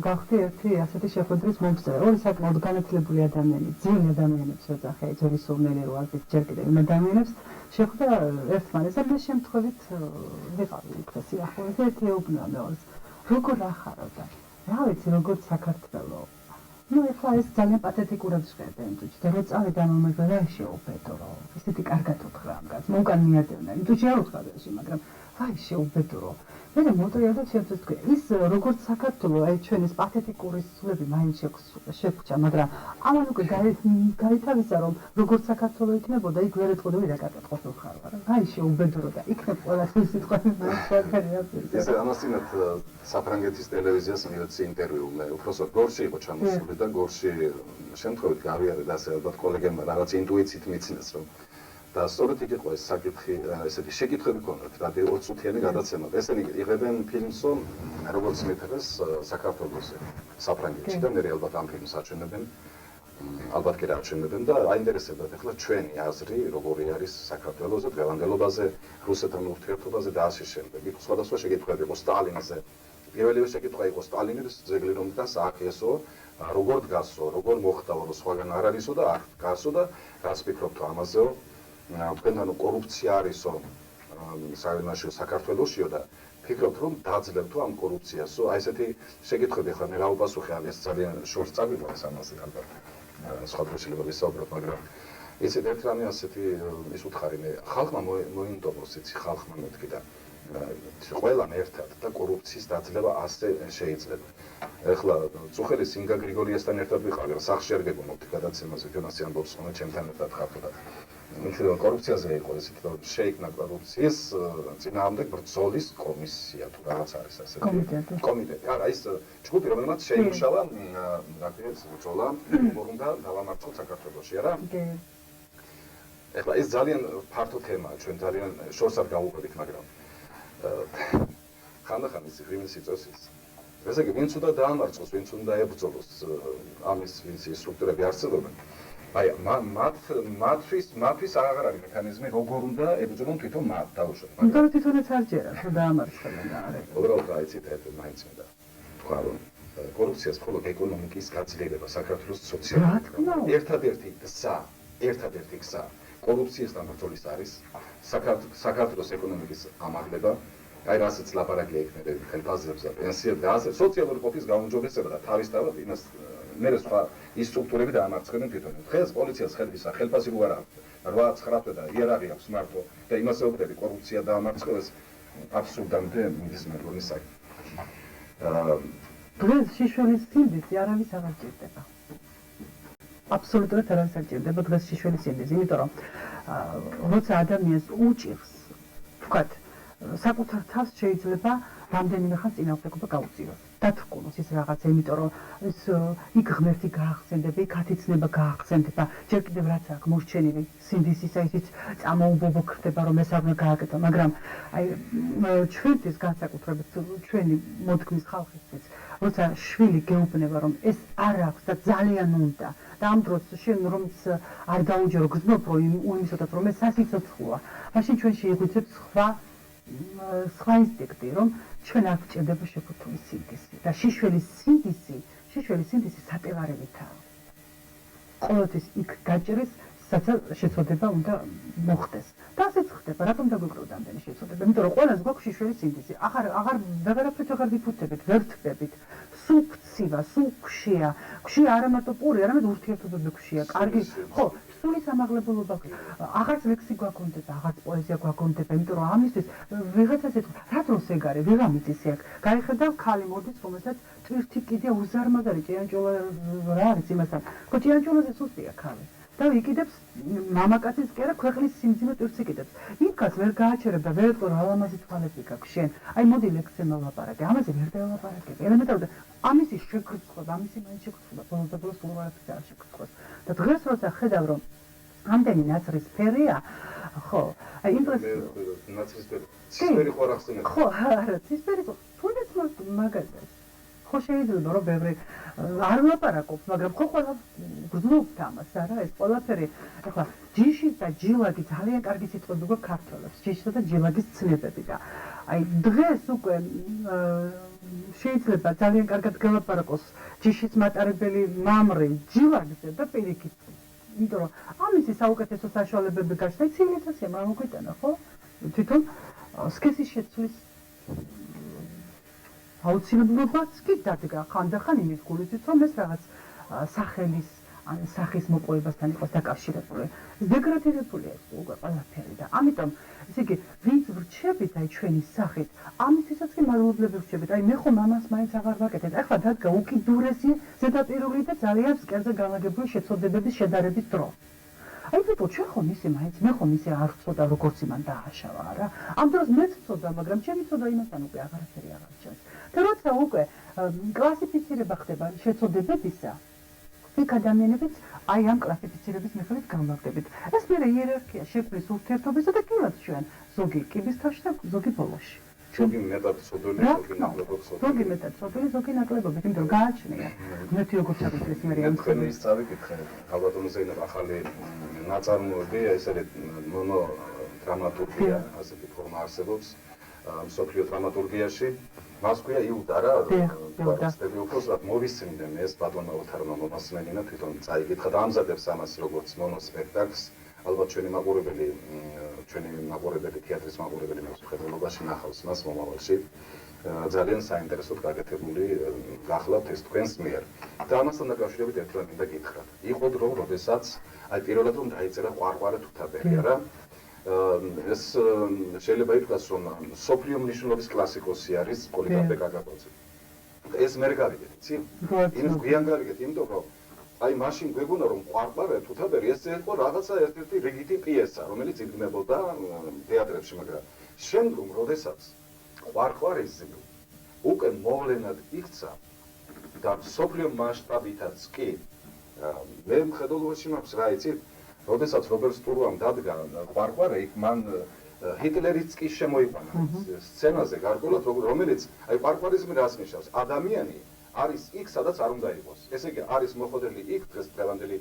გავხდი ერთი ასეთი შეხვედრის მომსწრე ორი საკმაოდ განათლებული ადამიანი ძველი ადამიანებს ვეძახე ძველი სურნელი რო არის ჯერ კიდევ იმ ადამიანებს შეხვდა ერთმანეთს და მე შემთხვევით ვიყავი იქ სიახლოვეზე ერთი ეუბნა მეორს როგორ ახარო და რა ვიცი როგორც საქართველო ну ეხლა ეს ძალიან პათეტიკურად ჟღერდა იმ წუთში და რო წავიდა მომეგა რა შეუბედო რომ ესეთი კარგად უთხრა ამ კაცს მოკან მიადევნა იმ წუთში არ უთხრა ეს მაგრამ აი შეუბედო რომ მე მოტრია და შეძლებს თქვი ის როგორც საქართველო აი ჩვენ ეს პათეტიკური სულები მაინც შეგვჭა მაგრამ ამან უკვე გაითავისა რომ როგორც საქართველო იქნებოდა იქ ვერ ეწყოდა ვირა კატატროფა ხარ აი შეუბედო რომ და იქნებ ყველას ეს სიტყვები მოხდა ეს ამასინათ საფრანგეთის ტელევიზიას მივეცი ინტერვიუ მე უბრალოდ გორში იყო ჩამოსული და გორში შემთხვევით გავიარე და ასე ალბათ კოლეგებმა რაღაც ინტუიციით მიცნეს რომ და სწორედ იქ იყო ეს საკითხი ესეთი შეკითხვები ქონდათ რადიო 20 წუთიანი გადაცემა ესენი იღებენ ფილმს როგორც მეთქეს საქართველოს საფრანგეთში და მე ალბათ ამ ფილმს აჩვენებენ ალბათ კი აჩვენებენ და აინტერესებდათ ახლა ჩვენი აზრი როგორი არის საქართველოსზე დღევანდელობაზე რუსეთთან ურთიერთობაზე და ასე შემდეგ იქ სხვადასხვა შეკითხვები იყო სტალინზე პირველივე შეკითხვა იყო სტალინის ძეგლი რომ დგას აქ ესო როგორ დგასო როგორ მოხდაო რომ სხვაგან არ არისო და არ დგასო და რას ფიქრობთ ამაზეო თქვენთან კორუფცია არისო საერთაშორისო საქართველოსიო და ფიქრობთ რომ დაძლებთო ამ კორუფციასო აი ესეთი შეკითხვები ხარ მე რა უპასუხე ამ ეს ძალიან შორს წაგვიყვანს ეს ამაზე ალბათ სხვა დროს შეიძლება ვისაუბროთ მაგრამ ისეთ ერთ რამე ასეთი ის უთხარი მე ხალხმა მოინდომოს იცი ხალხმა მეთქი და ყველამ ერთად და კორუფციის დაძლევა ასე შეიძლება ეხლა წუხელის ინგა გრიგორიასთან ერთად ვიყავი რა სახში არ გეგმობთ გადაცემაზე თუნდაც ამბობს ხოლმე ჩემთან ერთად ხართ და მithilda კორუფციაზე იყო ესეთი რომ შეიქმნა კორუფციის წინააღმდეგ ბრძოლის კომისია თუ რაღაც არის ასეთი კომიტეტი არა ის ჯგუფი რომელმაც შეიმუშავა რა ქვია ბრძოლა როგორ უნდა დავამარცხოთ საქართველოში არა ეხლა ეს ძალიან ფართო თემაა ჩვენ ძალიან შორს არ გავუყვებით მაგრამ ხანდახან ის ღიმის იწევს ის ესე იგი ვინც უნდა დაამარცხოს ვინც უნდა ებრძოლოს ამის ვინც ის სტრუქტურები არსებობენ აი მათთვის აღარ არის მექანიზმი როგორ უნდა ებრძოლონ თვითონ მათ დაუშვათ მაგრამ თვითონაც არ ჯერა რომ დაამარცხებენ და არა უბრალოდ აიცით ერთ მაინც მინდა თქვა რომ კორუფციას მხოლოდ ეკონომიკის გაძლიერება საქართველოს სოციალურ ერთადერთი გზა კორუფციასთან ბრძოლის არის, საქართველოს ეკონომიკის ამაღლება, აი რასაც ლაპარაკია იქნება ხელფასებზე, პენსიებზე, ასე სოციალური ყოფის გაუმჯობესება და თავისთავად იმას მე სხვა ის სტრუქტურები დაამარცხებენ თვითონ. დღეს პოლიციას ხელფასი რო არ აქვს, 8-9 და იარაღი აქვს მარტო და იმას ეუბნები კორუფცია დაამარცხოს აბსურდამდე მიდის მე მგონი საქმე. დღეს შიშველის სინდისი არავის აღარ ჭირდება. აბსოლუტურად არავის არ ჭირდება დღეს შიშველის სინდისი, იმიტომ რომ როცა ადამიანს უჭირს, ვთქვათ, საკუთარ თავს შეიძლება რამდენიმე ხანს წინააღმდეგობა გაუწიოს. დათრკუნოს ის რაღაცა, იმიტომ რომ ის იქ ღმერთი გაახსენდება, იქ ათიცნება გაახსენდება, ჯერ კიდევ რაც აქვს მოსჩენილი სინდისისა ისიც წამოუბობო ხდება, რომ ეს არ უნდა გააკეთო, მაგრამ აი ჩვენთვის განსაკუთრებით ჩვენი მოდგმის ხალხისთვის, როცა შვილი გეუბნება, რომ ეს არ აქვს და ძალიან უნდა და ამ დროს შენ რომც არ დაუჯერო გრძნობ რომ იმისოდაც რომ ეს სასიცოცხლოა, მაშინ ჩვენ შეიღვიძებთ სხვა ინსტინქტი, რომ ჩვენ არ გვჭირდება შეფუთული სინდისი და შიშველის სინდისი სატევარებითაა. ყოველთვის იქ გაჭრის, სადაც შეცოდება უნდა მოხდეს. და ასეც ხდება, რატომ დაგვიკროთ ამდენი შეცოდება? იმიტომ რომ ყველას გვაქვს შიშველის სინდისი. ვეღარაფერს აღარ ვიფუთებით, ვერ ვთქვებით. სულ ქცივა, სულ ქვშია. ქვშია არა მარტო პური, არამედ ურთიერთობები ქვშია. კარგი, ხო, სულის ამაღლებულობა აღარც ლექსი გვაქონდება, აღარც პოეზია გვაქონდება, იმიტომ რომ ამისთვის ვიღაცას ეთქვა, რა დროს ეგ არის, ვეღარ მიწის აქ. გაიხედავ ქალი მოდის, რომელსაც ტვირთი კიდე უზარმაზარი ჭიანჭოლა რა არის იმასთან. ხო, ჭიანჭოლაზე სუსტია ქალი. და იკიდებს მამაკაცის კი არა, ქვეყნის სიმძიმე ტვირთს იკიდებს. იქაც ვერ გააჩერებდა, ვერ ეთქვა რა ლამაზი თვალები გაქვს შენ. აი მოდი ლექსზე მოვაპარაკე, ამაზე ვერ დავაპარაკებ. ელემენტარულად ამისი შეგრცხვება, ამისი მაინც შეგრცხვება, ბოლოს სულ არაფერს არ შეგრცხვას. და დღეს როცა ხედავ რომ ამდენი ნაცრისფერია, ხო, აი იმ დროს ნაცრისფერი, ცისფერი ხო არ ახსენებ? ხო, არა, ცისფერი თუნდაც მაგალითად. ხო შეიძლება რომ ბევრი არ ვლაპარაკობ, მაგრამ ხო ყველა გრძნობთ ამას, არა, ეს ყველაფერი, ახლა ჯიში და ჯილაგი ძალიან კარგი სიტყვები გვაქვს ქართველებს, ჯიშისა და ჯილაგის ცნებები და აი დღეს უკვე შეიძლება ძალიან კარგად გელაპარაკოს ჯიშის მატარებელი მამრი ჯილაგზე და პირიქით. იმიტომ რომ ამისი საუკეთესო საშუალებები გაჩნდა, ცივილიზაციამ არ მოგვიტანა, ხო? თვითონ სქესის შეცვლის აუცილებლობაც კი დადგა ხანდახან იმის გულით, რომ ეს რაღაც სახელის ან სახის მოპოვებასთან იყოს დაკავშირებული. დეგრადირებულია ეს უკვე ყველაფერი და ამიტომ ესე იგი ვინც ვრჩებით აი ჩვენი სახით, ამისთვისაც კი მადლობლები ვრჩებით. აი მე ხომ ამას მაინც აღარ ვაკეთებ. ახლა დადგა უკიდურესი ზედაპირული და ძალიან სკერზე განლაგებული შეცოდებების შედარების დრო. აი ვიტყვი ჩვენ ხომ ისე მაინც მე ხომ ისე არ ვწოდა როგორც იმან დააშავა რა. ამ დროს მეც ვწოდა, მაგრამ ჩემი წოდა იმასთან უკვე აღარაფერი აღარ ჩანს. და როცა უკვე კლასიფიცირება ხდება შეცოდებებისა, იქ ადამიანებიც აი ამ კლასიფიცირების მიხედვით განმარტებით. ეს მერე იერარქია შექმნის ურთიერთობისა და კიდევ ჩვენ ზოგი კიბის თავში და ზოგი ბოლოში. ზოგი მეტად სოდული, ზოგი ნაკლებობ სოდული. ზოგი მეტად სოდული, ზოგი ნაკლებობი, იმიტომ რომ გააჩნია. მე როგორც ჩაკითხეს მერე ამ თქვენ ის წავიკითხე, ალბათ ზეინებ ახალი ნაწარმოები, ეს არის მონო დრამატურგია, ასეთი ფორმა არსებობს მსოფლიო დრამატურგიაში. მას ქვია იუდა რა, სტები უფრო მოვისმინდნენ ეს ბატონმა ოთარმა მომასმენინა თვითონ წაიკითხა და ამზადებს ამას როგორც მონოსპექტაკლს. ალბათ ჩვენი მაყურებელი თეატრის მაყურებელი მსხვერპლობაში ნახავს მას მომავალში. ძალიან საინტერესოდ გაკეთებული გახლავთ ეს თქვენს მიერ. და ამასთან დაკავშირებით ერთ რამ მინდა გითხრათ. იყო დრო, როდესაც აი პირველად რომ დაიწერა ყვარყვარე თუთაბერი რა. ეს შეიძლება ითქვას, რომ სოფლიო მნიშვნელობის კლასიკოსი არის პოლიკარპე კაკაბოძე. ეს მე გავიგეთ, იცი? იმის გვიან გავიგეთ, იმიტომ რომ აი მაშინ გვეგონა რომ ყვარყვარე თუთაბერი ეს იყო რაღაცა ერთ-ერთი რიგითი პიესა, რომელიც იდგმებოდა თეატრებში, მაგრამ შემდგომ როდესაც ყვარყვარიზი უკვე მოვლენად იქცა და სოფლიო მასშტაბითაც კი მე მხედველობაში მაქვს რა იცი? როდესაც რობერტ სტურუამ დადგა ყვარყვარე, იქ მან ჰიტლერიც კი შემოიყვანა სცენაზე გარკვეულად, რომელიც აი ყვარყვარიზმი რას ნიშნავს? ადამიანი არის იქ, სადაც არ უნდა იყოს. ესე იგი, არის მოხდილი იქ, დღეს დღევანდელი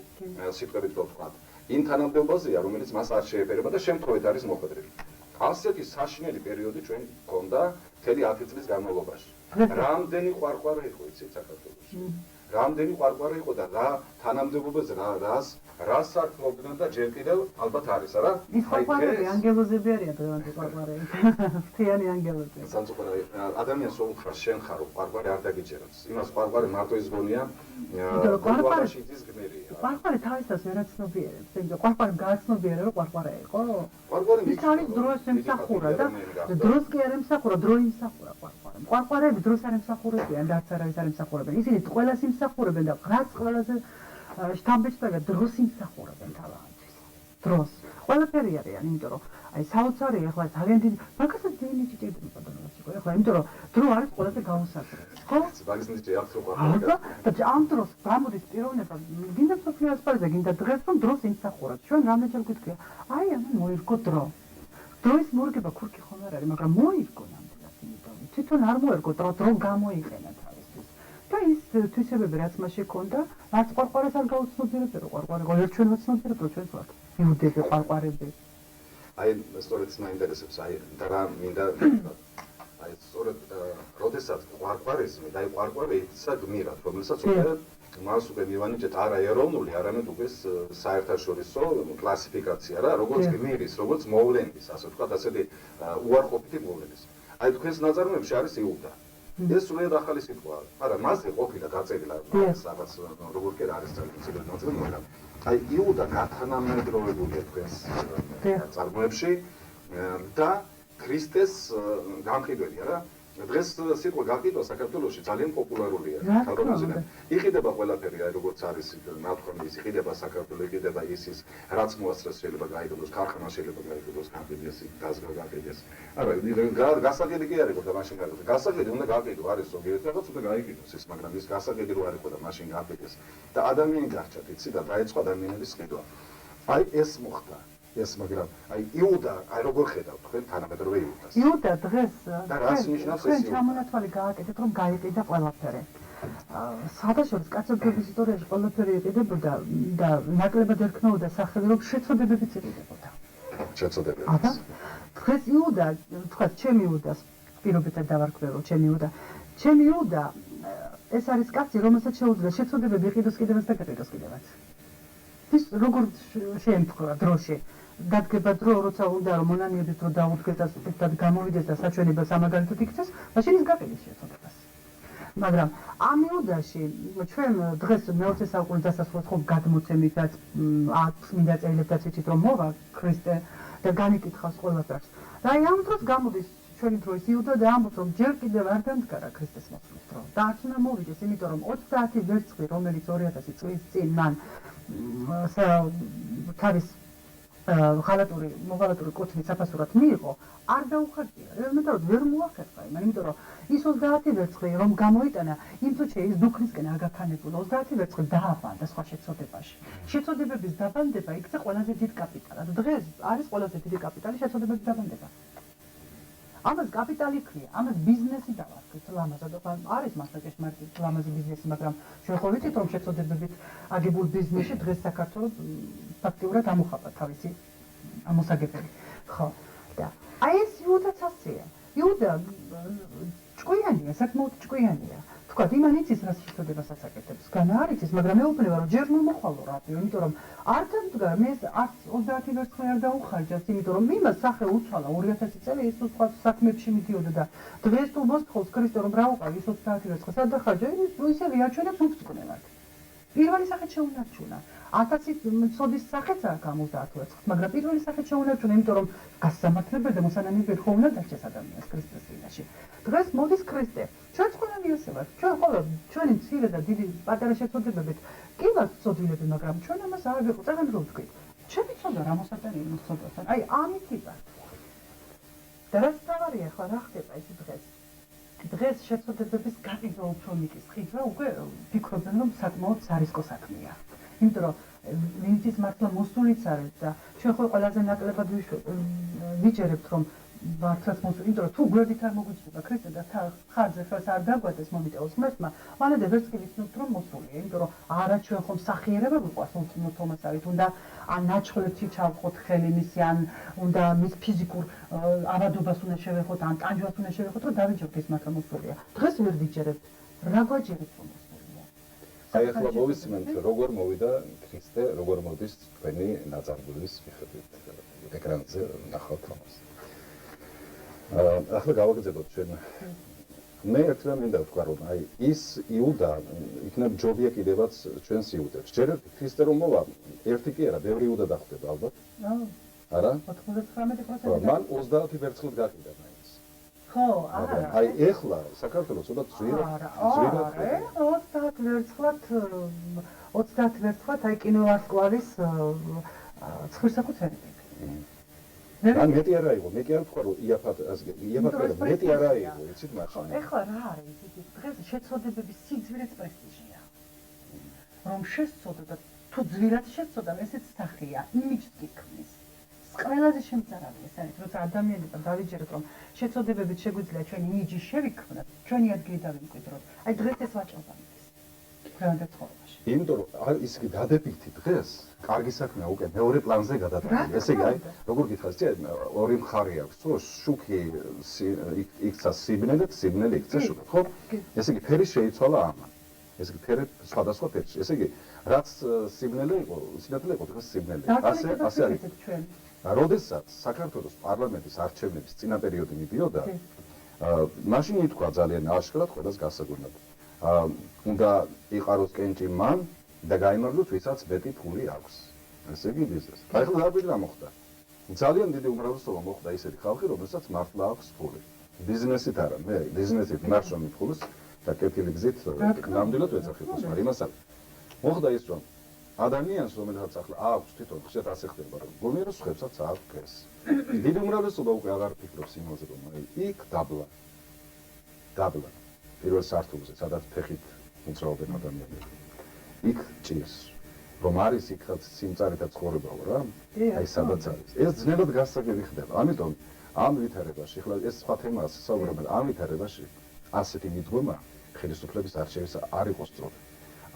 სიტყვებით ვთქვათ, იმ თანამდებობაზეა, რომელიც მას არ შეეფერება და შემთხვევით არის მოხდილი. ასეთი საშინელი პერიოდი ჩვენ გქონდა მთელი 10 წლის განმავლობაში. რამდენი ყვარყვარე იყო იცით საქართველოში? რამდენი ყვარყვარე იყო და რა თანამდებობაზე რას ართმობდნენ და ჯერ კიდევ ალბათ არის არა? ის ყვარყვარები ანგელოზები არიან დღევანდელ ყვარყვარები. ფრთიანი ანგელოზები. სამწუხაროდ ადამიანს უხარ შენ ხარ ყვარყვარე არ დაგიჯერებს. იმას ყვარყვარე მარტო ის გონია ყვარყვარეში ის გმერია. ყვარყვარე თავისას ვერაცნობიერებს. იმიტომ ყვარყვარე გააცნობიერა რომ ყვარყვარე იყო. ყვარყვარე ის არის დროს ემსახურა და დროს კი არ ემსახურა, დრო იმსახურა ყვარყვარე. ყვარყვარები დროს არ ემსახურებიან და არც არავის არ ემსახურებიან. ისინი ყველას იმსახურებენ და რაც ყველაზე შთამბეჭდავია დროს იმსახურებენ თავიანთვის. დროს. ყველაფერი არიან, იმიტომ რომ აი საოცარი ახლა ძალიან დიდი მაგასაც დიდი ჭიჭები პატონოს იყო. ახლა იმიტომ რომ დრო არის ყველაზე გაუსაზრდელი. ხო? მაგის ნიჭი აქვს რო ყვარყვარე. და ამ დროს გამოდის პიროვნება, გინდა სოფლიო ასპარეზზე, გინდა დღეს რომ დროს იმსახურებთ. ჩვენ რამდენჯერ გვიტყვია, აი ამან მოირგო დრო. დროის მორგება ქურქი ხომ არ არის, მაგრამ მოირგო ნამდვილად, იმიტომ თვითონ არ მოერგო დრო გამოიყენა თავისთვის. და ის თვისებები რაც მასში ჰქონდა, რაც ყვარყვარეს არ გაუცნობიერებდა, რომ ყვარყვარე ყოველ ჩვენ ვაცნობიერებთ, რომ ჩვენც ვართ. იუდები, ყვარყვარები. აი, სწორედ მაინტერესებს, აი, და რა მინდა აი, სწორედ როდესაც ყვარყვარიზმი და აი ყვარყვარე ისა გმირად, რომელსაც უკვე მას უკვე მივანიჭეთ არა ეროვნული, არამედ უკვე საერთაშორისო კლასიფიკაცია რა, როგორც გმირის, როგორც მოვლენის, ასე ვთქვათ, ასეთი უარყოფითი მოვლენის. აი, თქვენს ნაწარმოებში არის იუდა. ეს სულად ახალი სიტყვაა, მაგრამ მასზე ყოფილა დაწერილი რაღაც როგორ კი არის წელიწადი ნაწილი, მაგრამ აი იუდა გათანამედროვებულია თქვენს ნაწარმოებში და ქრისტეს გამყიდველია რა. დღეს სიტყვა გაყიდვა საქართველოში ძალიან პოპულარულია. თავრობაზე იყიდება ყველაფერი, აი როგორც არის ნათქვამის, იყიდება საქართველო, იყიდება ის რაც მოასწრეს შეიძლება გაიყიდოს, ქარხანა შეიძლება გაიყიდოს, გაყიდეს, გაზგა გაყიდეს. არა, გასაყიდი კი არ იყო და მაშინ გაიყიდოს. გასაყიდი უნდა გაყიდო, არის ზოგიერთ რაღაც უნდა გაიყიდოს ის, მაგრამ ის გასაყიდი რო არ იყო და მაშინ გაყიდეს. და ადამიანი გარჩა, იცი და დაეწყო ადამიანების ყიდვა. აი ეს მოხდა. ეს მაგრამ აი იუდა აი როგორ ხედავთ თქვენ თანამედროვე იუდას? იუდა დღეს და რას ნიშნავს ეს იუდა? ჩამონათვალი გააკეთეთ რომ გაიყიდა ყველაფერი. საერთაშორისო კაცობრიობის ისტორიაში ყველაფერი იყიდებოდა და ნაკლებად ერქმეოდა სახელი რომ შეწოდებებიც იყიდებოდა. შეწოდებები. აბა დღეს იუდა, თქვა ჩემი იუდას პირობითად დავარქვე რომ ჩემი იუდა. ჩემი იუდა ეს არის კაცი რომელსაც შეუძლია შეწოდებები იყიდოს კიდევაც და გაყიდოს კიდევაც. ის როგორ შეემთხვევა დროში დადგება დრო, როცა უნდა რომ მონანიების დრო დაუდგეს და სუფთად გამოვიდეს და საჩვენება სამაგალითოდ იქცეს, მაშინ ის გაყიდის შეწოდებას. მაგრამ ამ იუდაში ჩვენ დღეს მე-20 საუკუნის დასასრულს ხომ გადმოცემითაც აქვს მინდა წელიწადს იცით რომ მოვა ქრისტე და განიკითხავს ყველაფერს. და აი ამ დროს გამოდის ჩვენი დროის იუდა და ამბობს რომ ჯერ კიდევ არ დამდგარა ქრისტეს მოსვლის დრო. და არც უნდა მოვიდეს, იმიტომ რომ 30 ვერცხლი, რომელიც 2000 წლის წინ მან თავის მოღალატური კუთვნით საფასურად მიიღო, არ დაუხარჯია. ელემენტარულად ვერ მოახერხა იმან, იმიტომ რომ ის 30 ვერცხლი რომ გამოიტანა, იმ წუთში ის დუქნისკენ აგაქანებულა, 30 ვერცხლი დააბანდა სხვა შეწოდებაში. შეწოდებების დაბანდება იქცა ყველაზე დიდ კაპიტალად. დღეს არის ყველაზე დიდი კაპიტალი შეწოდებების დაბანდება. ამას კაპიტალი ქვია, ამას ბიზნესი დავარქვით, ლამაზად. არის მართლა ჭეშმარიტი ლამაზი ბიზნესი, მაგრამ ჩვენ ხო ვიცით რომ შეწოდებებით აგებულ ბიზნესში დღეს საქართველოს ფაქტიურად ამოხატა თავისი ამოსაგებელი. ხო. და აი ეს იუდაც ასეა. იუდა ჭკვიანია, საკმაოდ ჭკვიანია. თქვათ, იმან იცის რას შეწოდებას ასაკეთებს. განა არ იცის, მაგრამ მეუბნება რომ ჯერ მომოხვალო რატო, იმიტომ რომ არ დამდგა, მე არც 30 ვერცხლი არ დაუხარჯავს, იმიტომ რომ იმას სახე უცვალა 2000 წელი ის სხვა საქმეებში მიდიოდა და დღეს თუ მოსთხოვს ქრისტე რომ რა უყავი 30 ვერცხლს, სად დახარჯა, ისე ვიაჩვენებს უფრთხნელად. პირველი სახე შეუნარჩუნა. 1000 სოდის სახეც არ გამოვდა 10 ვერცხლს, მაგრამ პირველი სახე შეუნარჩუნა, იმიტომ რომ გასამართლებელ და მოსანანიებელ ხო უნდა დარჩეს ადამიანს ქრისტეს წინაშე. დღეს მოდის ქრისტე. ჩვენც ყველანი ასე ვართ. ჩვენ ხოლმე ჩვენი მცირე და დიდი პატარა შეწოდებებით კი ვართ ცოდვილები, მაგრამ ჩვენ ამას არ ვიყავთ, აღარ ვთქვით. ჩემი ცოდა რა მოსატანი მოსწოდასთან. აი ამით იბართ. და რაც თავარია ხო რა ხდება ეს დღეს? დღეს შეწოდებების გაყიდვა უფრო მიკითხით რა უკვე ფიქრობენ რომ საკმაოდ სარისკო საქმეა. იმიტომ რომ ვინც მართლა მოსულიც არის და ჩვენ ხო ყველაზე ნაკლებად ვიჯერებთ რომ მართლაც მოსული, იმიტომ რომ თუ გვერდით არ მოგვიჩნდება ქრისტე და ხარჯზე ხელს არ დაგვადეს მომიტევოს ღმერთმა, მანამდე ვერც კი ვიცნობთ რომ მოსულია, იმიტომ რომ არა ჩვენ ხომ სახიერება გვიყვარს უცნობ თომასავით, უნდა ან ნაჩხლებში ჩავხოთ ხელი მისი, ან უნდა მის ფიზიკურ ავადობას უნდა შევეხოთ, ან ტანჯვას უნდა შევეხოთ, რომ დავიჯეროთ ის მართლა მოსულია. დღეს ვერ ვიჯერებთ, რა გვაჯერებს რომ მოსულია? აი ახლა მოვისმენთ როგორ მოვიდა ქრისტე, როგორ მოდის თქვენი ნაწარმოების მიხედვით ეკრანზე ნახავთ ამას. ახლა გავაგრძელოთ ჩვენ. მე ერთად მინდა ვთქვა რომ აი ის იუდა იქნებ ჯობია კიდევაც ჩვენს იუდებს. ჯერ ქრისტე რომ მოვა, ერთი კი არა, ბევრი იუდა დახვდება ალბათ. არა? 99%. მან 30 ვერცხლით გაკიდა მაინც. ხო, არა. აი ეხლა საქართველოს ცოტა ძვირად 30 ვერცხლად აი კინოვარსკვლავის ცხრისაკუთრებით. ან მეტი არა იყო, მე კი არ ვთქვა რომ იაფად მეტი არა იყო, იცით მაშინ. ეხლა რა არის იცით, დღეს შეცოდებების სიძვირეც პრესტიჟია. რომ შეცოდო და თუ ძვირად შეცოდო, ესეც სახეა, იმიჯს გიქმნის. ყველაზე შემწარავი ეს არის, როცა ადამიანებმა დავიჯეროთ რომ შეცოდებებით შეგვიძლია ჩვენი იმიჯი შევიქმნათ, ჩვენი ადგილი დავიმკვიდროთ. აი დღეს ეს ვაჭრობა მიდის. დღევანდელ ცხოვრებაში. იმიტომ რომ ის კი დადებითი დღეს კარგი საქმეა უკვე მეორე პლანზე გადადგა. ესე იგი, აი, როგორ გითხრას, ორი მხარე აქვს, თუ შუქი იქცა სიბნელე, სიბნელე იქცა შუქი, ხო? ესე იგი, ფერი შეიცვალა ამან. ესე იგი, ფერი სხვადასხვა ფერში. ესე იგი, რაც სიბნელე იყო, სინათლე იყო, დღეს სიბნელე. ასე არის. როდესაც საქართველოს პარლამენტის არჩევნების წინა პერიოდი მიდიოდა, მაშინ ითქვა ძალიან აშკარად ყველას გასაგონად. უნდა იყაროს კენჭი მან და გაიმარჯვოს ვისაც მეტი ფული აქვს. ესე იგი ბიზნესი. აი ახლა დაგვიდგა მოხდა. ძალიან დიდი უმრავლესობა მოხდა ისეთი ხალხი, რომელსაც მართლა აქვს ფული. ბიზნესით არა, მე ბიზნესით მარშრომით ფულს და კეთილი გზით ნამდვილად ვეძახილოს, მაგრამ იმას არ. მოხდა ის რომ ადამიანს რომელსაც ახლა აქვს თვითონ ხშირად ასე ხდება, რომ გონიეროს ხებსაც აქვს ფეს. დიდი უმრავლესობა უკვე აღარ ფიქრობს იმაზე, რომ იქ დაბლა. პირველ სართულზე, სადაც ფეხით უძრაობენ ადამიანები. იქ ჭირს. რომ არის იქაც სიმწარეთა ცხოვრებაო რა. აი სადაც არის. ეს ძნელად გასაგები ხდება. ამიტომ ამ ვითარებაში, ახლა ეს სხვა თემაა, საუბრობენ ამ ვითარებაში ასეთი მიდგომა ხელისუფლების არჩევის არ იყოს სწორი.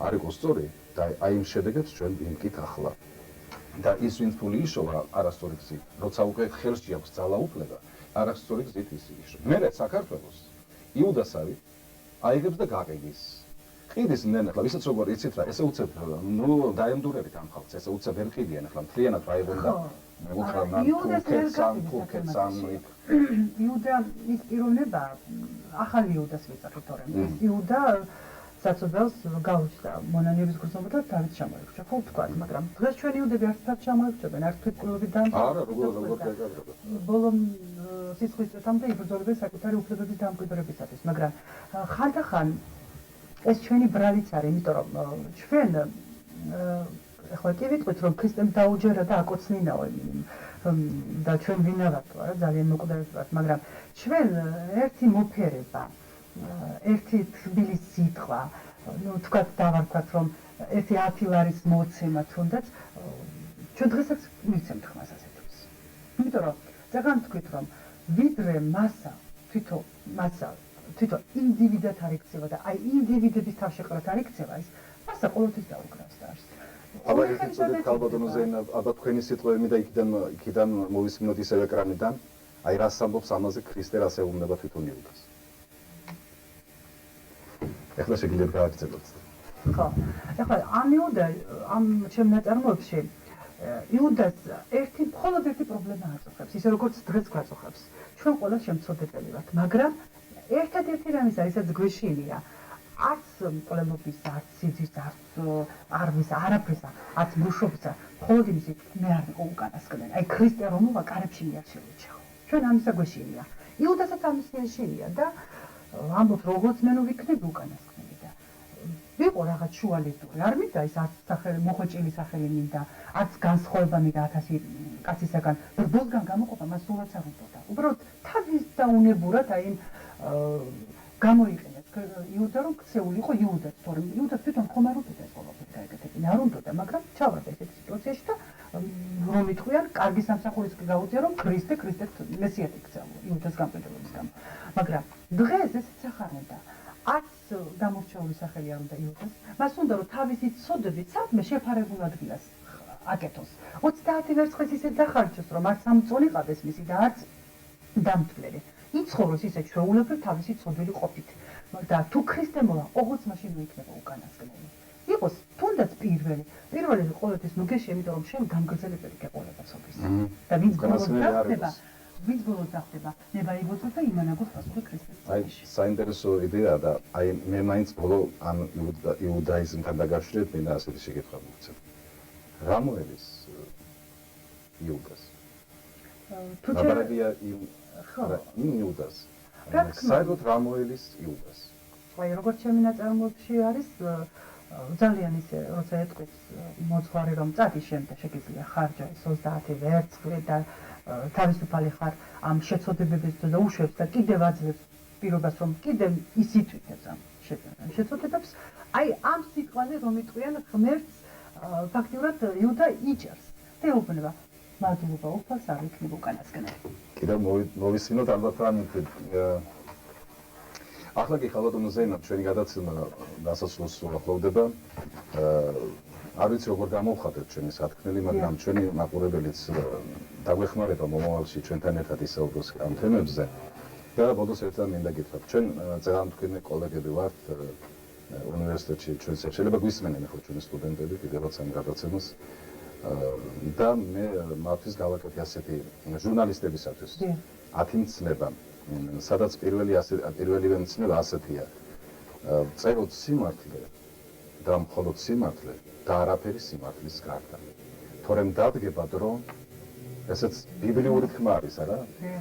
არ იყოს სწორი და აი იმ შედეგებს ჩვენ ვიმკით ახლა. და ის ვინც ფული იშოვა არასწორი გზით, როცა უკვე ხელში აქვს ძალაუფლება, არასწორი გზით ის იშოვა. მე საქართველოს იუდასავი აიღებს და გაგეგის. ყიდის ნენა, ახლა ვისაც როგორ იცით რა, ესე უცებ, დაემდურებით ამ ხალხს, ესე უცებ ვერ ყიდიან, ახლა მთლიანად რაიღონ და მე ვუთხრა თურქეთს იუდა ის პიროვნება, ახალი იუდას ვიწახით თორემ. ეს იუდა საცოდელს გაუჩნდა მონანიების გრძნობა და დავით ჩამოექცა, ხო ვთქვათ, მაგრამ დღეს ჩვენი იუდები არც ჩამოექცევენ, არც თვითმკვლელობით დაამთავრა. არა, როგორ დაგაგრება. ბოლომ სისხლის წესამდე იბრძოლებენ საკუთარი უფლებების დამკვიდრებისათვის, მაგრამ ხანდახან ეს ჩვენი ბრალიც არის, იმიტომ რომ ჩვენ ახლა კი ვიტყვით რომ ქრისტემ დაუჯერა და აკოცნინაო და ჩვენ ვინა ვართ რა ძალიან მოკვდავები ვართ, მაგრამ ჩვენ ერთი მოფერება, ერთი თბილი სიტყვა, ну თქვათ დავარქვათ რომ ერთი 10 ლარის მოცემა თუნდაც ჩვენ დღესაც მიცემთ ხმას ასეთებს. იმიტომ რომ ძალიან თქვით რომ ვიდრე მასა თვითონ ინდივიდად არ იქცევა და აი ინდივიდების თავშეყრათ არ იქცევა ის მასა ყოველთვის დაუგრავს და არის. აბა ერთი წოდით ქალბატონო ზენა, აბა თქვენი სიტყვები და იქიდან მოვისმინოთ ისევ ეკრანიდან, აი რას ამბობს ამაზე ქრისტე რას ეუბნება თვითონ იუდას. ეხლა შეგიძლიათ გააგრძელოთ. ხო. ეხლა ამ იუდა ამ ჩემ ნაწარმოებში იუდას მხოლოდ ერთი პრობლემა აწუხებს, ისე როგორც დღეს გვაწუხებს. ჩვენ ყველა შემცოდებელი ვართ, მაგრამ ერთადერთი რამის არის, რაც გვეშინია, არც მკვლელობისა, არც სიძვის, არც არვის, არაფრისა, არც მუშობისა, მხოლოდ იმისი მე არ ვიყო უკანასკნელი. აი ქრისტე რომ მოვა კარებში მიარ შევიჩაო. ჩვენ ამისა გვეშინია. იუდასაც ამისი ეშინია და ამბობ როგორც მე ნუ ვიქნები უკანასკნელი და ვიყო რაღაც შუალედური. არ მინდა ის არც სახელი მოხოჭილი სახელი მინდა, არც განსხვავება მინდა 1000 კაცისაგან. ბრძოლგან გამოყოფა მას სულაც არ უნდა. უბრალოდ თავის დაუნებურად აი გამოიყენეთ იუდა რომ ქცეული იყო იუდაც, თორემ იუდას თვითონ ხომ არ უნდა ეს ყველაფერი გაეკეთებინა, არ უნდა, მაგრამ ჩავარდა ესეთი სიტუაციაში და რომ იტყვიან, კარგი სამსახურის გაუწია რომ ქრისტე მესიად იქცა იუდას გამყიდველობის გამო. მაგრამ დღეს ესეც ახარ უნდა. არც გამორჩეული სახელი არ უნდა იუდას, მას უნდა რომ თავისი ცოდვით საქმე შეფარებულ ადგილას აკეთოს. 30 ვერცხლის ისე დახარჯოს, რომ არც ამწონიყავდეს მისი და არც დამთვლელი. იცხოვროს ისე ჩვეულებრივ თავისი ცოდვილი ყოფით. და თუ ქრისტე მოვა, ოღონდ მაშინ იქნება უკანასკნელი. იყოს თუნდაც პირველი ყოველთვის ნუგეში, იმიტომ რომ შენ გამგრძელებელი გეყოლება სოფის. და ვინც ბოლოს დახდება, ნება იბოძოს და იმანაგოს პასუხი ქრისტეს. აი, საინტერესო იდეაა და აი მე მაინც ბოლო ამ იუდაიზმთან დაკავშირებით მინდა ასეთი შეკითხვა მოგცემ. რა მოელის იუდას? იმ იუდას. საერთოდ რა მოელის იუდას? აი, როგორც ჩემი ნაწარმოებში არის ძალიან ისე, როცა ეთქვით მოძღვარი რომ წადი შემდეგ შეგიძლია ხარჯა 30 ვერცხლი და თავისუფალი ხარ ამ შეცოდებების და უშვებს და კიდევ აძლევს პირობას რომ კიდევ ისიტვითებს ამ შეცოდებებს. აი ამ სიტყვაზე რომ იტყვიან ღმერთს ფაქტიურად იუდა იჭერს. თეუბნება მადლობა უფალს არ იქნება უკანასკნელი. კიდევ მოვისმინოთ ალბათ ამ ახლა კი ხალხო ზეინაბ ჩვენი გადაცემა დასასრულს ახლოვდება. არ ვიცი როგორ გამოვხატეთ ჩვენი სათქმელი, მაგრამ ჩვენი მაყურებელიც დაგვეხმარება მომავალში ჩვენთან ერთად ისაუბროს ამ თემებზე. და ბოლოს ერთად მინდა გითხრათ, ჩვენ წერამთქვენი კოლეგები ვართ უნივერსიტეტში, ჩვენ შეიძლება გვისმენენ ახლა ჩვენი სტუდენტები კიდევაც ამ გადაცემას. და მე მათთვის გავაკეთე ასეთი ჟურნალისტებისათვის 10 მცნება. სადაც პირველივე მცნობა ასეთია. წეროთ სიმართლე და მხოლოდ სიმართლე და არაფერი სიმართლის გარდა. თორემ დადგება დრო, ესეც ბიბლიური თქმა არის, არა?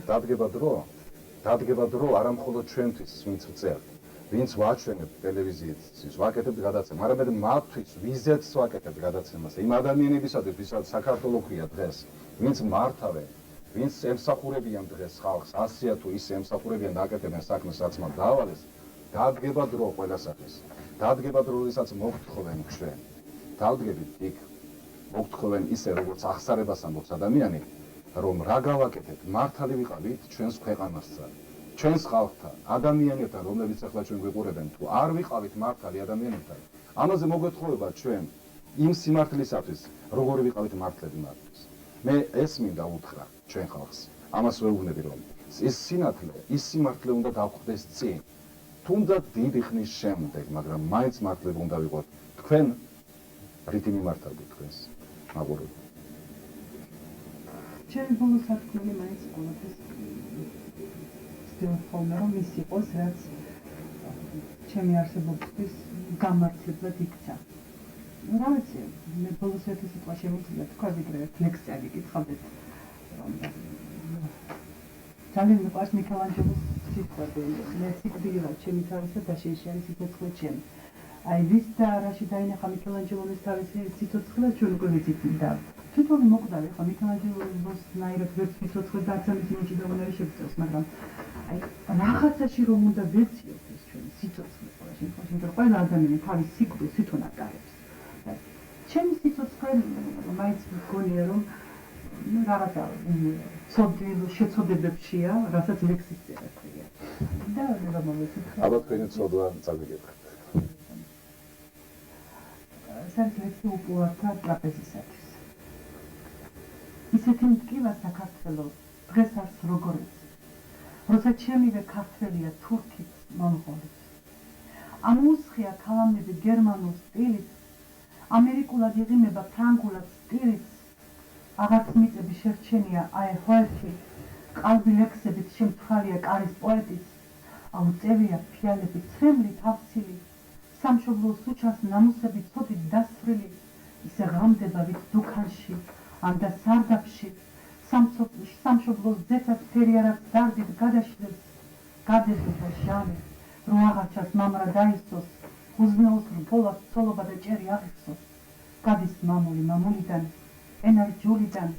დადგება დრო არა მხოლოდ ჩვენთვის, ვინც ვწერთ, ვინც ვაჩვენებთ ტელევიზიაში, ვაკეთებთ გადაცემას, არამედ მათთვის, ვიზეც ვაკეთებთ გადაცემას, იმ ადამიანებისათვის, ვისაც საქართველოს ქვია დღეს, ვინც მართავენ, ვინც ემსახურებიან დღეს ხალხს, ასია თუ ისე ემსახურებიან და აკეთებენ საქმეს, რაც მათ დაავალეს, დადგება დრო ყველასათვის. დადგება დრო, როდესაც მოგთხოვენ ჩვენ. დავდგებით იქ, მოგთხოვენ ისე, როგორც ახსარებას ამბობს ადამიანი, რომ რა გავაკეთეთ, მართალი ვიყავით ჩვენს ქვეყანასთან, ჩვენს ხალხთან, ადამიანებთან, რომლებიც ახლა ჩვენ გვიყურებენ, თუ არ ვიყავით მართალი ადამიანებთან, ამაზე მოგეთხოვება ჩვენ იმ სიმართლისათვის, როგორი ვიყავით მართლები მათთვის. მე ეს მინდა უთხრა ჩვენ ხალხს. ამას ვეუბნები რომ ის სიმართლე უნდა გავხდეს წინ. თუნდაც დიდი ხნის შემდეგ, მაგრამ მაინც მართლები უნდა ვიყოთ. თქვენ რითი მიმართავთ თქვენს მაყურებელს? ჩემი ბოლო სათქმელი მაინც ყოველთვის ვცდილობ ხოლმე რომ ის იყოს, რაც ჩემი არსებობისთვის გამართლებლად იქცა. რა ვიცი, მე ბოლოს ერთი სიტყვა შემიძლია თქვა, ვიდრე ლექსია გიკითხავდეთ. ძალიან მიყვარს მიქელანჯელოს სიტყვები. მე სიკვდილად ჩემი თავისა და შეიშალის სიცოცხლე ჩემი. აი ვის და რაში დაინახა მიქელანჯელოს თავისი სიცოცხლე ჩვენ უკვე ვიცით და თვითონ მოკვდავი ხო მიქელანჯელოს ნაირად ვერც სიცოცხლე და არცამის იმაში და უნარი შევწევს, მაგრამ აი რაღაცაში რომ უნდა ვეციოთ ეს ჩვენი სიცოცხლე ყველა შემთხვევაში, იმიტომ რომ ყველა ადამიანი თავის სიკვდილს თვითონ ატარებს. ჩემი სიცოცხლე მაინც მგონია რომ რაღაცა შეცოდებებშია, რასაც ლექსის წერა ქვია. და რა მომეცით? ალბათ თქვენი ცოდვა წავიგებთ. საერთოდ ლექსი უპოვართა ტრაპეზისათვის. ისეთი მტკივა საქართველოს დღეს არც როგორიც. როცა ჩემივე ქართველია თურქიც, მონღოლიც. ამუსხია ქალამნები გერმანულ სტილით, ამერიკულად იღიმება ფრანგულად სტილით. აღარც მიწები შერჩენია აი ჰოერში, ყალბი ლექსებით შემთხვალია კარის პოეტის, აუწევია ფიალები ცრემლი თავსილი, სამშობლოს უჩას ნამუსები ცოდით დასრილი, ისე ღამდება ვით დუქანში, ან და სარდაფში, სამშობლოს ძეცად ფერი არაც დარდით გადაშლებს, გადეზრდა ჟამი, რო აღარჩას მამრა დაისწოს, უზნეოს რბოლას ცოლობა და ჭერი აღიხსოს, გადის მამული მამულიდან, ენარ ჯულიდან,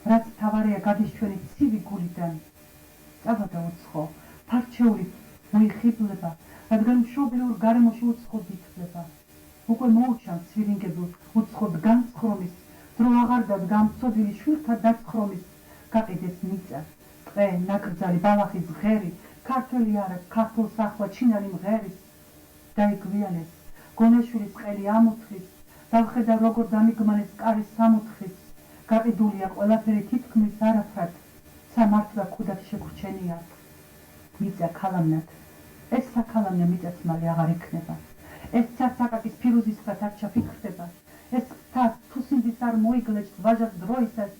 რაც თავარია გადის ჩვენი ცივი გულიდან. წაბადა უცხო, ფარჩეული მოიხიბლება, რადგან მშობლიურ გარემოში უცხო ვითვლება. უკვე მოუჩანს ცვირინგებულ უცხოდ განცხრომის, დრო აღარ დადგა მწოდილი შვილთა დაცხრომის. გაყიდეს მიწა, ტყე, ნაკრძალი, ბალახის ღერი, ქართველი არა, ქართულს ახლა ჩინარი მღერის. დაიგვიანეს, გონაშვილის ყელი ამოთხრის, დავხედა როგორ დამიგმანეს კარის სამოთხრის. გაყიდულია ყველაფერი თითქმის არაფრად, სამართლა ქუდად შეგრჩენია. მიწა ქალამნად, ეს საქალამნე მიწაც მალე აღარ იქნება. ეს ცაცაკაკის ფირუზისგან არ ჩაფიქრდება. ეს თა თუ სინდის არ მოიგლეჭს ვაჟას დროისას,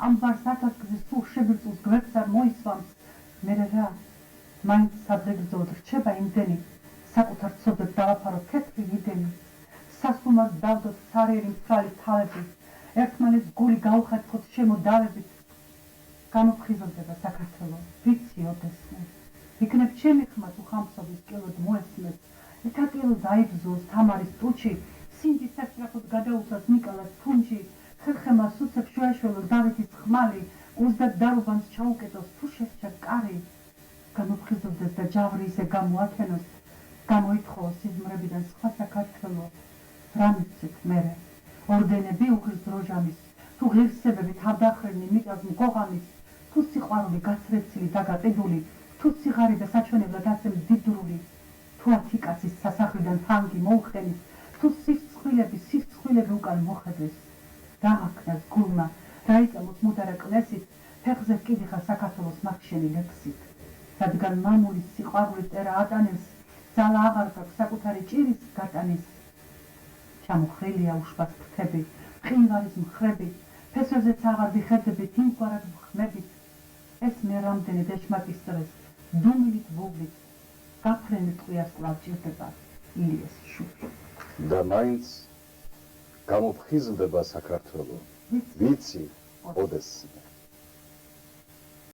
ამ ბარს ათასგზის თუ შებირწულს გვერდს არ მოისვამს, მერე რა, მაინც სადრეგრძოდ რჩება იმდენი, საკუთარ ცოდვებს დავაფარო თეთრი იდენი, სასუმას დავდოთ სარიერი მცვალი თავები, ერთმანეთს გული გავხერხოთ შემოდავებით, გამოფხიზლდება საქართველო, ვიცი ოდესმე. იქნებ ჩემი ხმა თუ ხამსობის კილოდ მოესმეს, ეთაკილო დაიბზოს თამარის ტუჩი, სინდის სასწრაფოდ გადაუხსას ნიკოლას ფუნჯი, ხერხემა სუცებს შუაშველო დავითის ხმალი, უზდად დარუბანს ჩაუკეტოს თუ შეჭა კარი, გამოფხიზლდეს და ჯავრი ისე გამოათენოს, გამოითხოვოს სიზმრებიდან სხვა საქართველო, რა მიცეთ მერე, ორდენები უღირს დროჟამის, თუ ღირსებები თავდახრენი მიწას მგოღამის, თუ სიყვარული გაცრეცილი დაგაყიდული, თუ სიღარიბე საჩვენებლად ასე მდიდრული, თუ ათიკაცის სასახლიდან ფანგი მოუხენის, თუ სისხვილები უკან მოხედეს, დააქნას გულმა, დაიწამოს მუდარა კნესით, ფეხზე ჰკიდიხა საქართველოს მაგშენი ლექსით, რადგან მამულის სიყვარულის წერა ატანებს, ძალა აღარ გაქვს საკუთარი ჭირის გატანის, ჩამოხრილია უშბას ფრთები, მყინვარის მხრები, ფესვებზეც აღარ ვიხედებით იმგვარად მხმებით, ეს მე რამდენი დეშმაკის წრეს, დუმილით ვუვლით, გაფრენით ტყვიას კვლავ ჭირდება ილიეს შუბი. და მაინც გამოფხიზლდება საქართველო, ვიცი ოდესმე.